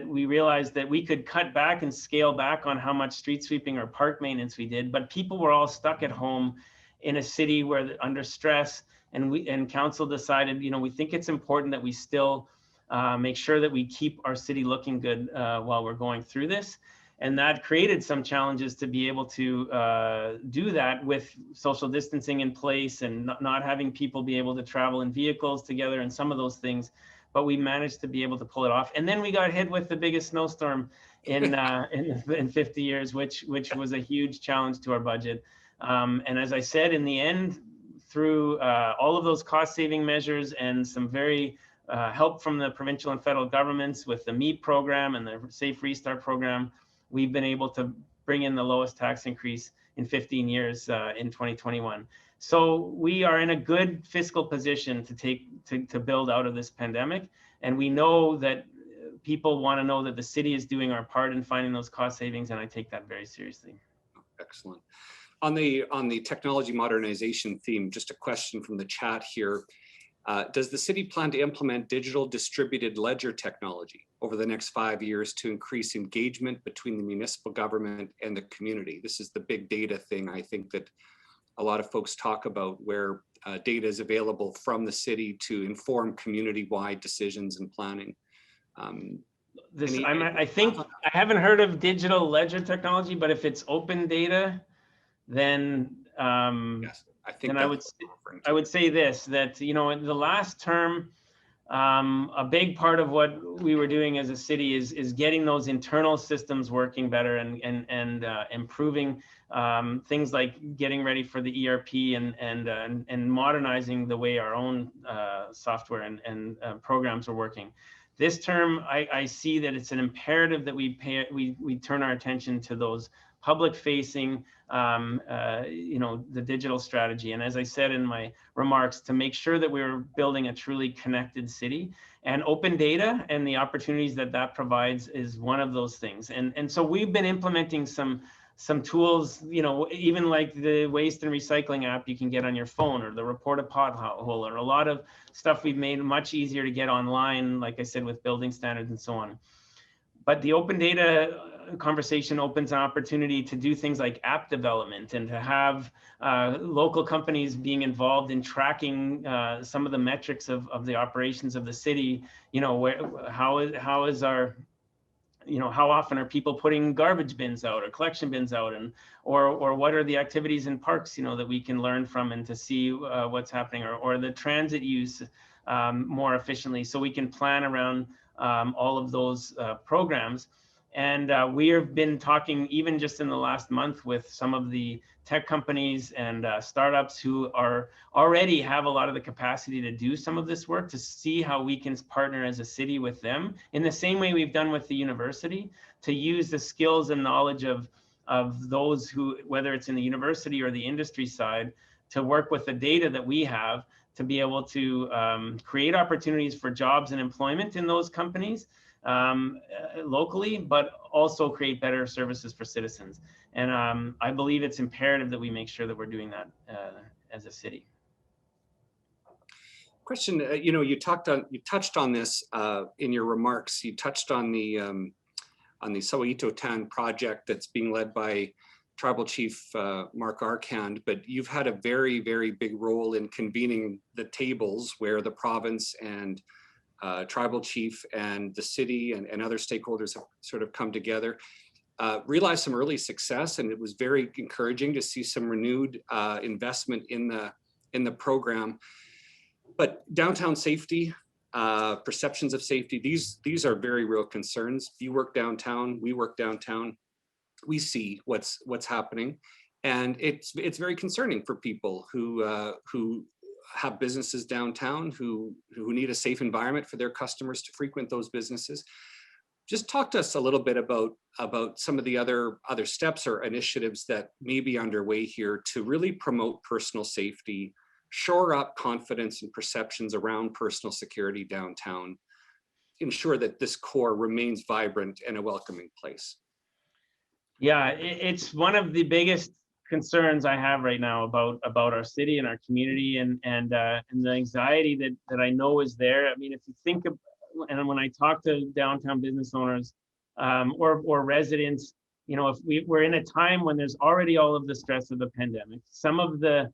we realized that we could cut back and scale back on how much street sweeping or park maintenance we did, but people were all stuck at home in a city where under stress, and council decided, we think it's important that we still make sure that we keep our city looking good while we're going through this. And that created some challenges to be able to do that with social distancing in place and not having people be able to travel in vehicles together and some of those things. But we managed to be able to pull it off. And then we got hit with the biggest snowstorm in 50 years, which was a huge challenge to our budget. And as I said, in the end, through all of those cost-saving measures and some very help from the provincial and federal governments with the MEAT program and the Safe Restart program, we've been able to bring in the lowest tax increase in 15 years in 2021. So we are in a good fiscal position to build out of this pandemic. And we know that people want to know that the city is doing our part in finding those cost savings, and I take that very seriously. Excellent. On the technology modernization theme, just a question from the chat here. Does the city plan to implement digital distributed ledger technology over the next 5 years to increase engagement between the municipal government and the community? This is the big data thing, I think, that a lot of folks talk about, where data is available from the city to inform community-wide decisions and planning. I think I haven't heard of digital ledger technology, but if it's open data, then yes, I think then I would say this, that in the last term, a big part of what we were doing as a city is getting those internal systems working better and improving things like getting ready for the ERP and modernizing the way our own software and programs are working. This term, I see that it's an imperative that we turn our attention to those public-facing, the digital strategy. And as I said in my remarks, to make sure that we're building a truly connected city, and open data and the opportunities that provides is one of those things. And so we've been implementing some tools, even like the waste and recycling app you can get on your phone, or the report a pothole, or a lot of stuff we've made much easier to get online, like I said, with building standards and so on. But the open data conversation opens an opportunity to do things like app development and to have local companies being involved in tracking some of the metrics of the operations of the city. How often are people putting garbage bins out or collection bins out, or what are the activities in parks, that we can learn from and to see what's happening, or the transit use more efficiently, so we can plan around all of those programs. And we have been talking, even just in the last month, with some of the tech companies and startups who are already have a lot of the capacity to do some of this work, to see how we can partner as a city with them in the same way we've done with the university, to use the skills and knowledge of those who, whether it's in the university or the industry side, to work with the data that we have to be able to create opportunities for jobs and employment in those companies locally, but also create better services for citizens. And I believe it's imperative that we make sure that we're doing that as a city. Question, you touched on this in your remarks. You touched on the Sawaito Town project that's being led by Tribal Chief Mark Arcand, but you've had a very, very big role in convening the tables where the province and Tribal Chief and the city and other stakeholders have sort of come together, realized some early success, and it was very encouraging to see some renewed investment in the program. But downtown safety, perceptions of safety, these are very real concerns. You work downtown, we work downtown. We see what's happening, and it's very concerning for people who have businesses downtown, who need a safe environment for their customers to frequent those businesses. Just talk to us a little bit about some of the other steps or initiatives that may be underway here to really promote personal safety, shore up confidence and perceptions around personal security downtown, ensure that this core remains vibrant and a welcoming place. Yeah, it's one of the biggest concerns I have right now about our city and our community, and the anxiety that I know is there. I mean, if you think of, and when I talk to downtown business owners or residents, if we're in a time when there's already all of the stress of the pandemic, some of the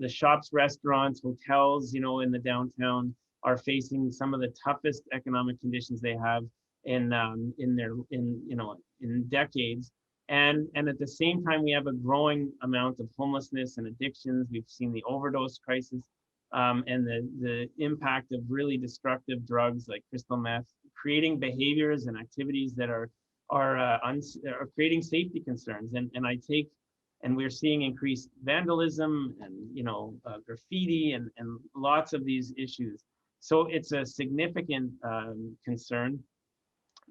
shops, restaurants, hotels, in the downtown are facing some of the toughest economic conditions they have in decades, and at the same time we have a growing amount of homelessness and addictions. We've seen the overdose crisis and the impact of really destructive drugs like crystal meth, creating behaviors and activities that are creating safety concerns. And we're seeing increased vandalism and graffiti and lots of these issues. So it's a significant concern.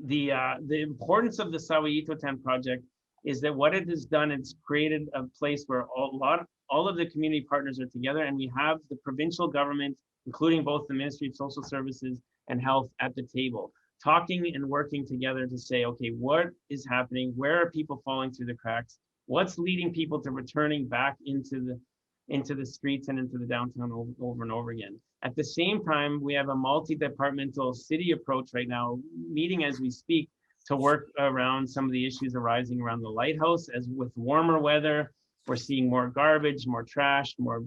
The importance of the Sawaito Town project is that what it has done, it's created a place where all of the community partners are together, and we have the provincial government, including both the Ministry of Social Services and Health, at the table, talking and working together to say, okay, what is happening? Where are people falling through the cracks? What's leading people to returning back into the streets and into the downtown over and over again? At the same time, we have a multi-departmental city approach right now, meeting as we speak, to work around some of the issues arising around the lighthouse. As with warmer weather, we're seeing more garbage, more trash, more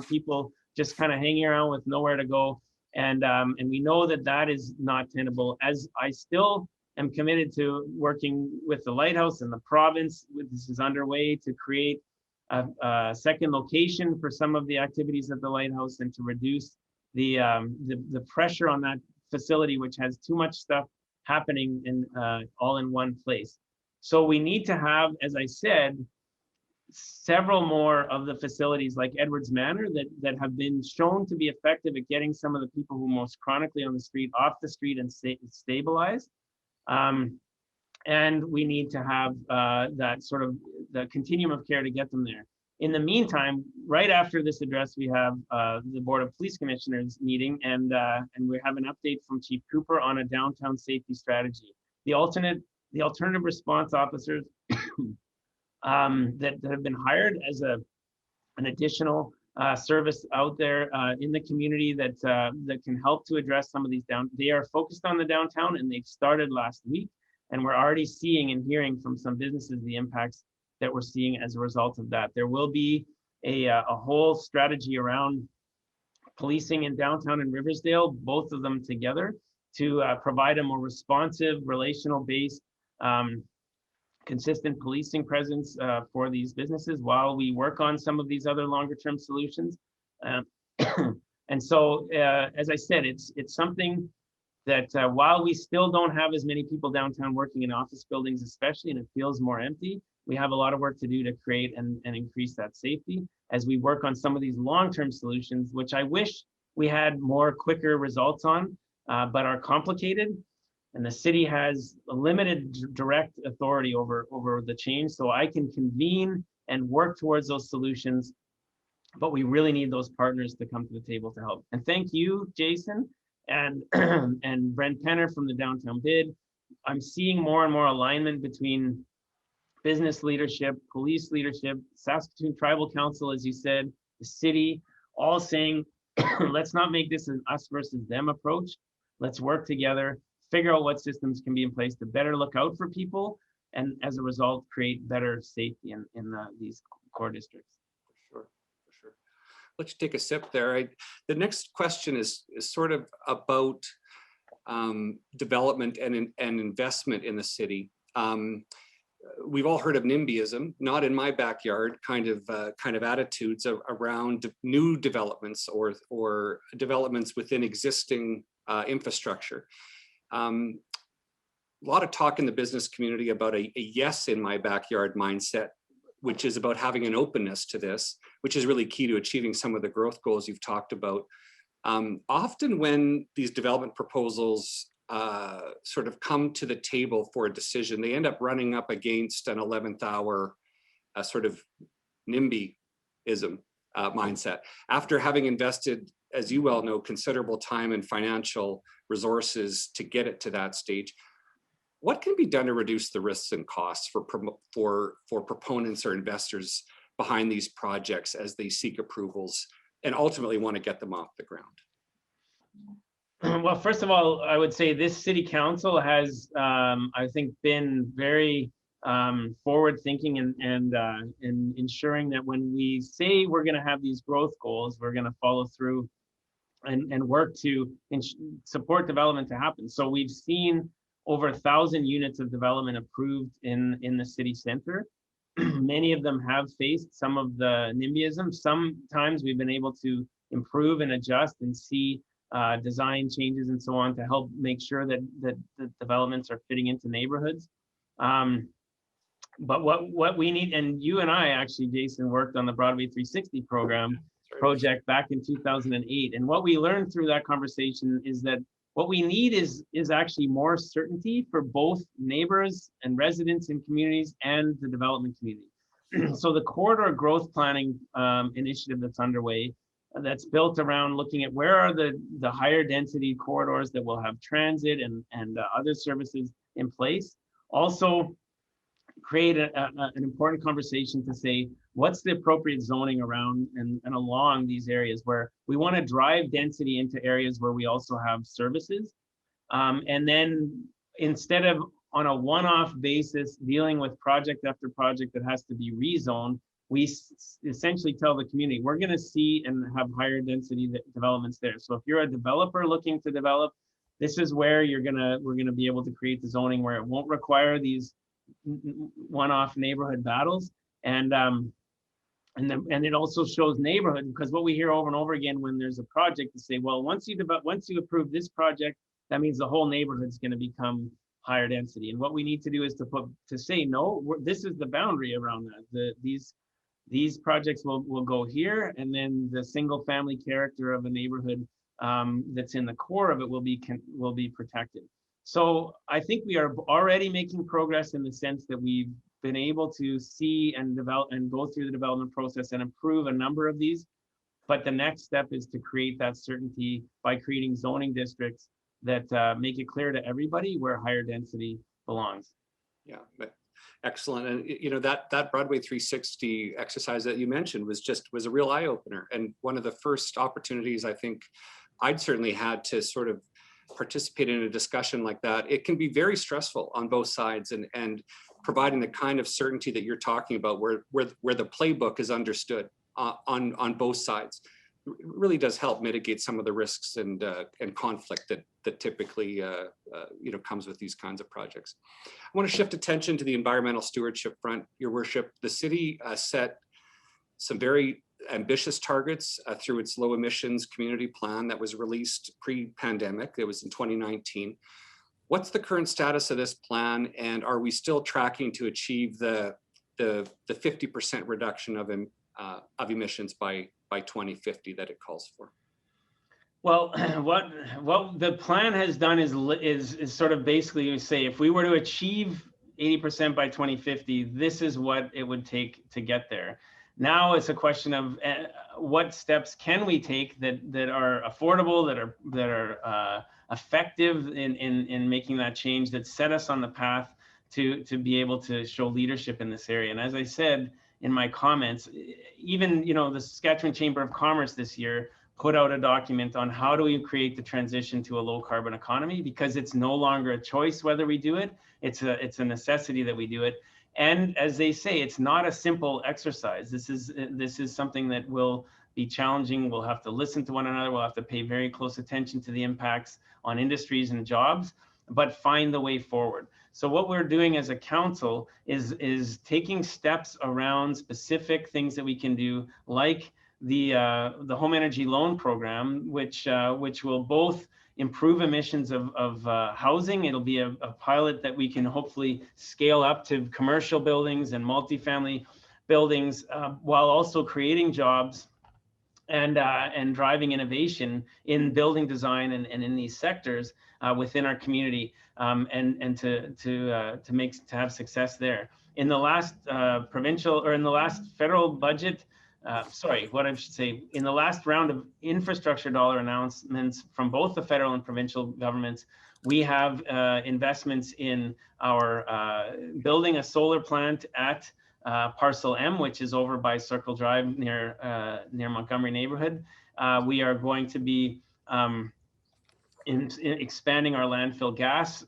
people just kind of hanging around with nowhere to go. And we know that is not tenable. As I still am committed to working with the lighthouse and the province, this is underway to create a second location for some of the activities at the lighthouse and to reduce the pressure on that facility, which has too much stuff happening all in one place. So we need to have, as I said, several more of the facilities like Edwards Manor that have been shown to be effective at getting some of the people who are most chronically on the street off the street and stabilized. And we need to have that sort of the continuum of care to get them there. In the meantime, right after this address, we have the Board of Police Commissioners meeting, and we have an update from Chief Cooper on a downtown safety strategy. The alternative response officers that have been hired as an additional service out there in the community that can help to address some of these they are focused on the downtown, and they've started last week, and we're already seeing and hearing from some businesses the impacts that we're seeing as a result of that. There will be a whole strategy around policing in downtown and Riversdale, both of them together, to provide a more responsive, relational-based, consistent policing presence for these businesses while we work on some of these other longer-term solutions. And so, as I said, it's something that while we still don't have as many people downtown working in office buildings, especially, and it feels more empty, we have a lot of work to do to create and increase that safety as we work on some of these long-term solutions, which I wish we had more quicker results on, but are complicated. And the city has a limited direct authority over the change. So I can convene and work towards those solutions, but we really need those partners to come to the table to help. And thank you, Jason, and and Brent Penner from the Downtown Bid. I'm seeing more and more alignment between business leadership, police leadership, Saskatoon Tribal Council, as you said, the city, all saying, let's not make this an us versus them approach. Let's work together, figure out what systems can be in place to better look out for people, and as a result, create better safety in these core districts. For sure. Let's take a sip there. The next question is sort of about development and investment in the city. We've all heard of NIMBYism, not in my backyard, kind of attitudes around new developments or developments within existing infrastructure. A lot of talk in the business community about a yes in my backyard mindset, which is about having an openness to this, which is really key to achieving some of the growth goals you've talked about. Often when these development proposals sort of come to the table for a decision, they end up running up against an 11th hour sort of NIMBYism mindset. After having invested, as you well know, considerable time and financial resources to get it to that stage, what can be done to reduce the risks and costs for proponents or investors behind these projects as they seek approvals and ultimately want to get them off the ground? Well, first of all, I would say this city council has, I think, been very forward-thinking and ensuring that when we say we're going to have these growth goals, we're going to follow through and work to support development to happen. So we've seen over 1,000 units of development approved in the city center. Many of them have faced some of the NIMBYism. Sometimes we've been able to improve and adjust and see design changes and so on to help make sure that the developments are fitting into neighborhoods. But what we need, and you and I actually, Jason, worked on the Broadway 360 project back in 2008. And what we learned through that conversation is that what we need is actually more certainty for both neighbors and residents in communities and the development community. So the corridor growth planning initiative that's underway, that's built around looking at where are the higher density corridors that will have transit and other services in place. Also create an important conversation to say, what's the appropriate zoning around and along these areas where we want to drive density into areas where we also have services. And then instead of on a one-off basis dealing with project after project that has to be rezoned, we essentially tell the community, we're going to see and have higher density developments there. So if you're a developer looking to develop, this is where we're going to be able to create the zoning where it won't require these one-off neighborhood battles. And it also shows neighborhood, because what we hear over and over again when there's a project to say, well, once you approve this project, that means the whole neighborhood is going to become higher density. And what we need to do is to say, no, this is the boundary around that. These projects will go here, and then the single family character of a neighborhood that's in the core of it will be protected. So I think we are already making progress in the sense that we've been able to see and develop and go through the development process and improve a number of these. But the next step is to create that certainty by creating zoning districts that make it clear to everybody where higher density belongs. Yeah, excellent. And you know, that Broadway 360 exercise that you mentioned was a real eye opener, and one of the first opportunities I think I'd certainly had to sort of participate in a discussion like that. It can be very stressful on both sides, and providing the kind of certainty that you're talking about, where the playbook is understood on both sides, really does help mitigate some of the risks and conflict that typically comes with these kinds of projects. I want to shift attention to the environmental stewardship front, Your Worship. The city set some very ambitious targets through its low emissions community plan that was released pre-pandemic. It was in 2019. What's the current status of this plan, and are we still tracking to achieve the 50% reduction of emissions by 2050 that it calls for? Well, what the plan has done is sort of basically say, if we were to achieve 80% by 2050, this is what it would take to get there. Now it's a question of what steps can we take that are affordable, that are effective in making that change, that set us on the path to be able to show leadership in this area. And as I said in my comments, even the Saskatchewan Chamber of Commerce this year put out a document on how do we create the transition to a low carbon economy, because it's no longer a choice whether we do it. It's a necessity that we do it. And as they say, it's not a simple exercise. This is something that will be challenging. We'll have to listen to one another. We'll have to pay very close attention to the impacts on industries and jobs, but find the way forward. So what we're doing as a council is taking steps around specific things that we can do, like the home energy loan program, which will both improve emissions of housing. It'll be a pilot that we can hopefully scale up to commercial buildings and multifamily buildings, while also creating jobs and driving innovation in building design and in these sectors within our community, and to have success there. In the last in the last federal budget, in the last round of infrastructure dollar announcements from both the federal and provincial governments, we have investments in our building a solar plant at Parcel M, which is over by Circle Drive near Montgomery neighborhood. We are going to be in expanding our landfill gas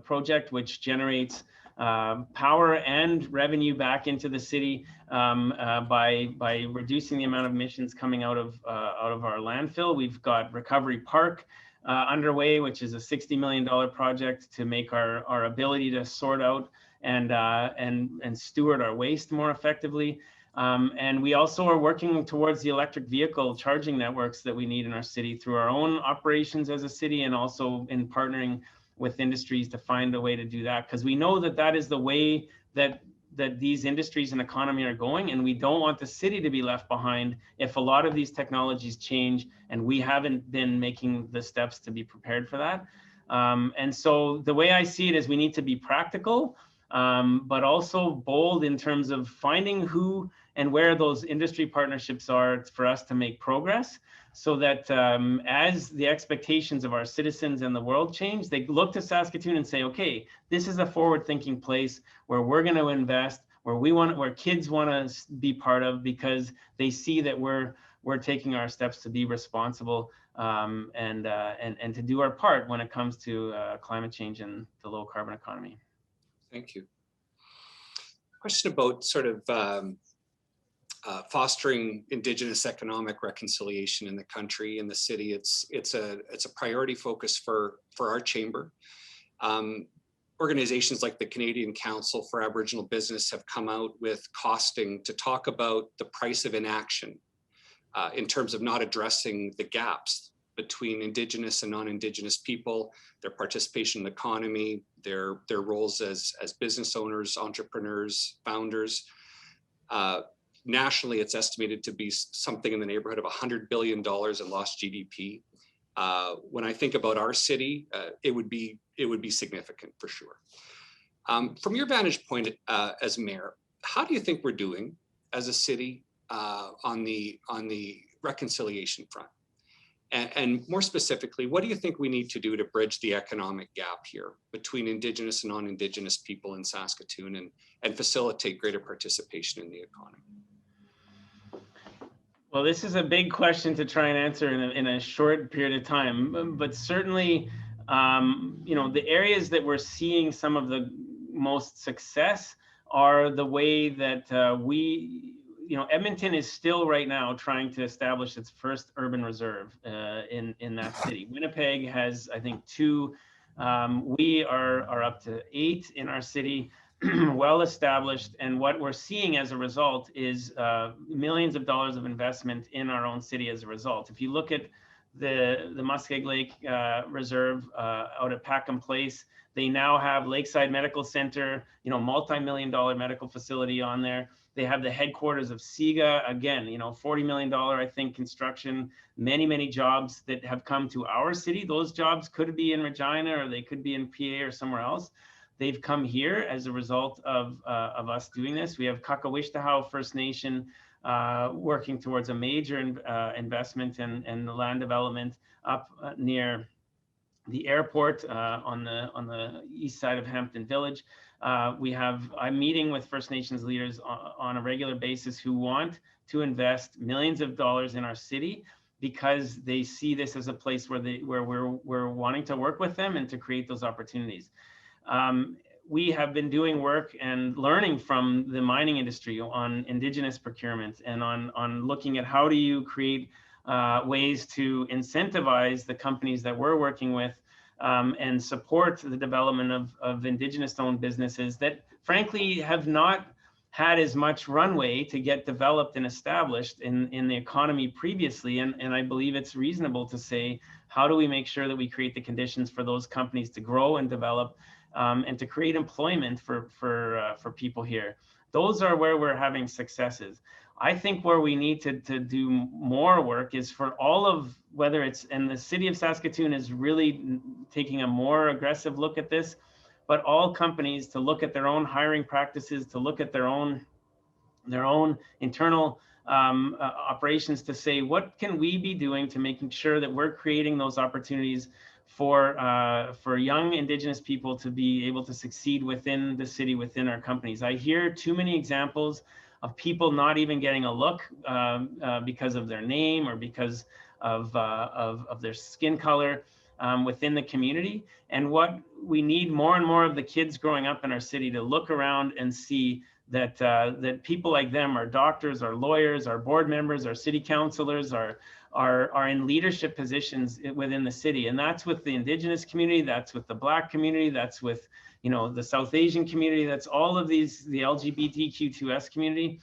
project, which generates power and revenue back into the city by reducing the amount of emissions coming out of our landfill. We've got Recovery Park underway, which is a $60 million project to make our ability to sort out and steward our waste more effectively. And we also are working towards the electric vehicle charging networks that we need in our city through our own operations as a city, and also in partnering with industries to find a way to do that, because we know that is the way that these industries and economy are going, and we don't want the city to be left behind if a lot of these technologies change and we haven't been making the steps to be prepared for that. And so the way I see it is we need to be practical, but also bold in terms of finding who and where those industry partnerships are for us to make progress, so that as the expectations of our citizens and the world change, they look to Saskatoon and say, okay, this is a forward-thinking place where we're going to invest, where kids want to be part of, because they see that we're taking our steps to be responsible and to do our part when it comes to climate change and the low carbon economy. Thank you. Question about sort of fostering Indigenous economic reconciliation in the country, in the city. It's a priority focus for our chamber. Organizations like the Canadian Council for Aboriginal Business have come out with costing to talk about the price of inaction in terms of not addressing the gaps between Indigenous and non-Indigenous people, their participation in the economy, their roles as business owners, entrepreneurs, founders. Nationally, it's estimated to be something in the neighborhood of $100 billion in lost GDP. When I think about our city, it would be significant for sure. From your vantage point as mayor, how do you think we're doing as a city on the reconciliation front? And more specifically, what do you think we need to do to bridge the economic gap here between Indigenous and non-Indigenous people in Saskatoon and facilitate greater participation in the economy? Well, this is a big question to try and answer in a short period of time, but certainly, the areas that we're seeing some of the most success are the way that Edmonton is still right now trying to establish its first urban reserve in that city. Winnipeg has, I think, 2. We are up to 8 in our city. well established, and what we're seeing as a result is millions of dollars of investment in our own city as a result. If you look at the Muskeg Lake Reserve out at Packham Place, they now have Lakeside Medical Center, multi-million-dollar medical facility on there. They have the headquarters of SIGA, again, $40 million, I think, construction, many jobs that have come to our city. Those jobs could be in Regina, or they could be in PA or somewhere else. They've come here as a result of us doing this. We have Kakawishtahow First Nation working towards a major investment in the land development up near the airport on the east side of Hampton Village. I'm meeting with First Nations leaders on a regular basis who want to invest millions of dollars in our city because they see this as a place where we're wanting to work with them and to create those opportunities. We have been doing work and learning from the mining industry on Indigenous procurement and on looking at how do you create ways to incentivize the companies that we're working with and support the development of Indigenous-owned businesses that frankly have not had as much runway to get developed and established in the economy previously. And I believe it's reasonable to say, how do we make sure that we create the conditions for those companies to grow and develop and to create employment for people here? Those are where we're having successes. I think where we need to do more work is for all of, whether it's, and the city of Saskatoon is really taking a more aggressive look at this, but all companies to look at their own hiring practices, to look at their own internal operations, to say, what can we be doing to making sure that we're creating those opportunities for young Indigenous people to be able to succeed within the city, within our companies. I hear too many examples of people not even getting a look because of their name or because of their skin color within the community. And what we need more and more of the kids growing up in our city to look around and see that that people like them are doctors, are lawyers, are board members, are city councilors, are in leadership positions within the city. And that's with the Indigenous community, that's with the Black community, that's with the South Asian community, that's all of these, the LGBTQ2S community.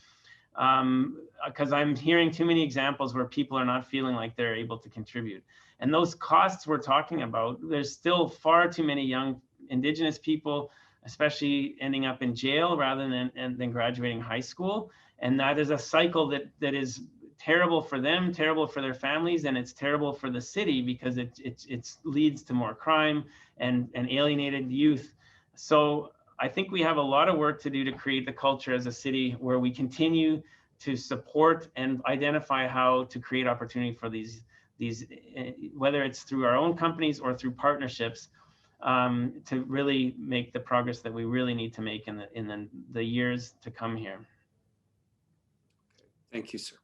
Because I'm hearing too many examples where people are not feeling like they're able to contribute. And those costs we're talking about, there's still far too many young Indigenous people, especially ending up in jail rather than graduating high school. And that is a cycle that is terrible for them, terrible for their families, and it's terrible for the city because it leads to more crime and alienated youth. So I think we have a lot of work to do to create the culture as a city where we continue to support and identify how to create opportunity for these whether it's through our own companies or through partnerships, to really make the progress that we really need to make in the years to come here. Thank you, sir.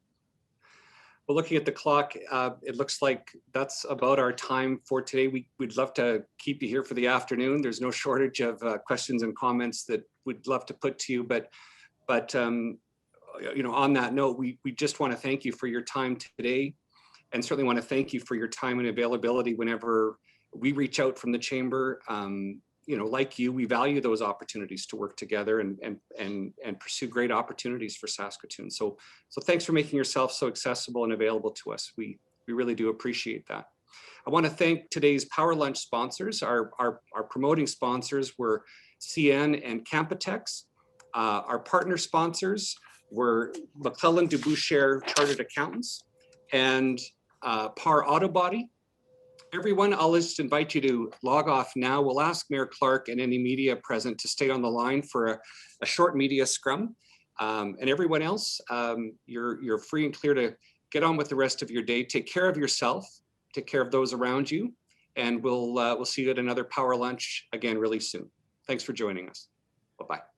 Well, looking at the clock, it looks like that's about our time for today. We'd love to keep you here for the afternoon. There's no shortage of questions and comments that we'd love to put to you. But on that note, we just want to thank you for your time today, and certainly want to thank you for your time and availability whenever we reach out from the chamber. Like you, we value those opportunities to work together and pursue great opportunities for Saskatoon. So thanks for making yourself so accessible and available to us. We really do appreciate that. I want to thank today's Power Lunch sponsors. Our promoting sponsors were CN and Campatex. Our partner sponsors were McClellan DeBoucher Chartered Accountants and Par Auto Body. Everyone, I'll just invite you to log off now. We'll ask Mayor Clark and any media present to stay on the line for a short media scrum. And everyone else, you're free and clear to get on with the rest of your day. Take care of yourself, take care of those around you, and we'll see you at another Power Lunch again really soon. Thanks for joining us. Bye-bye.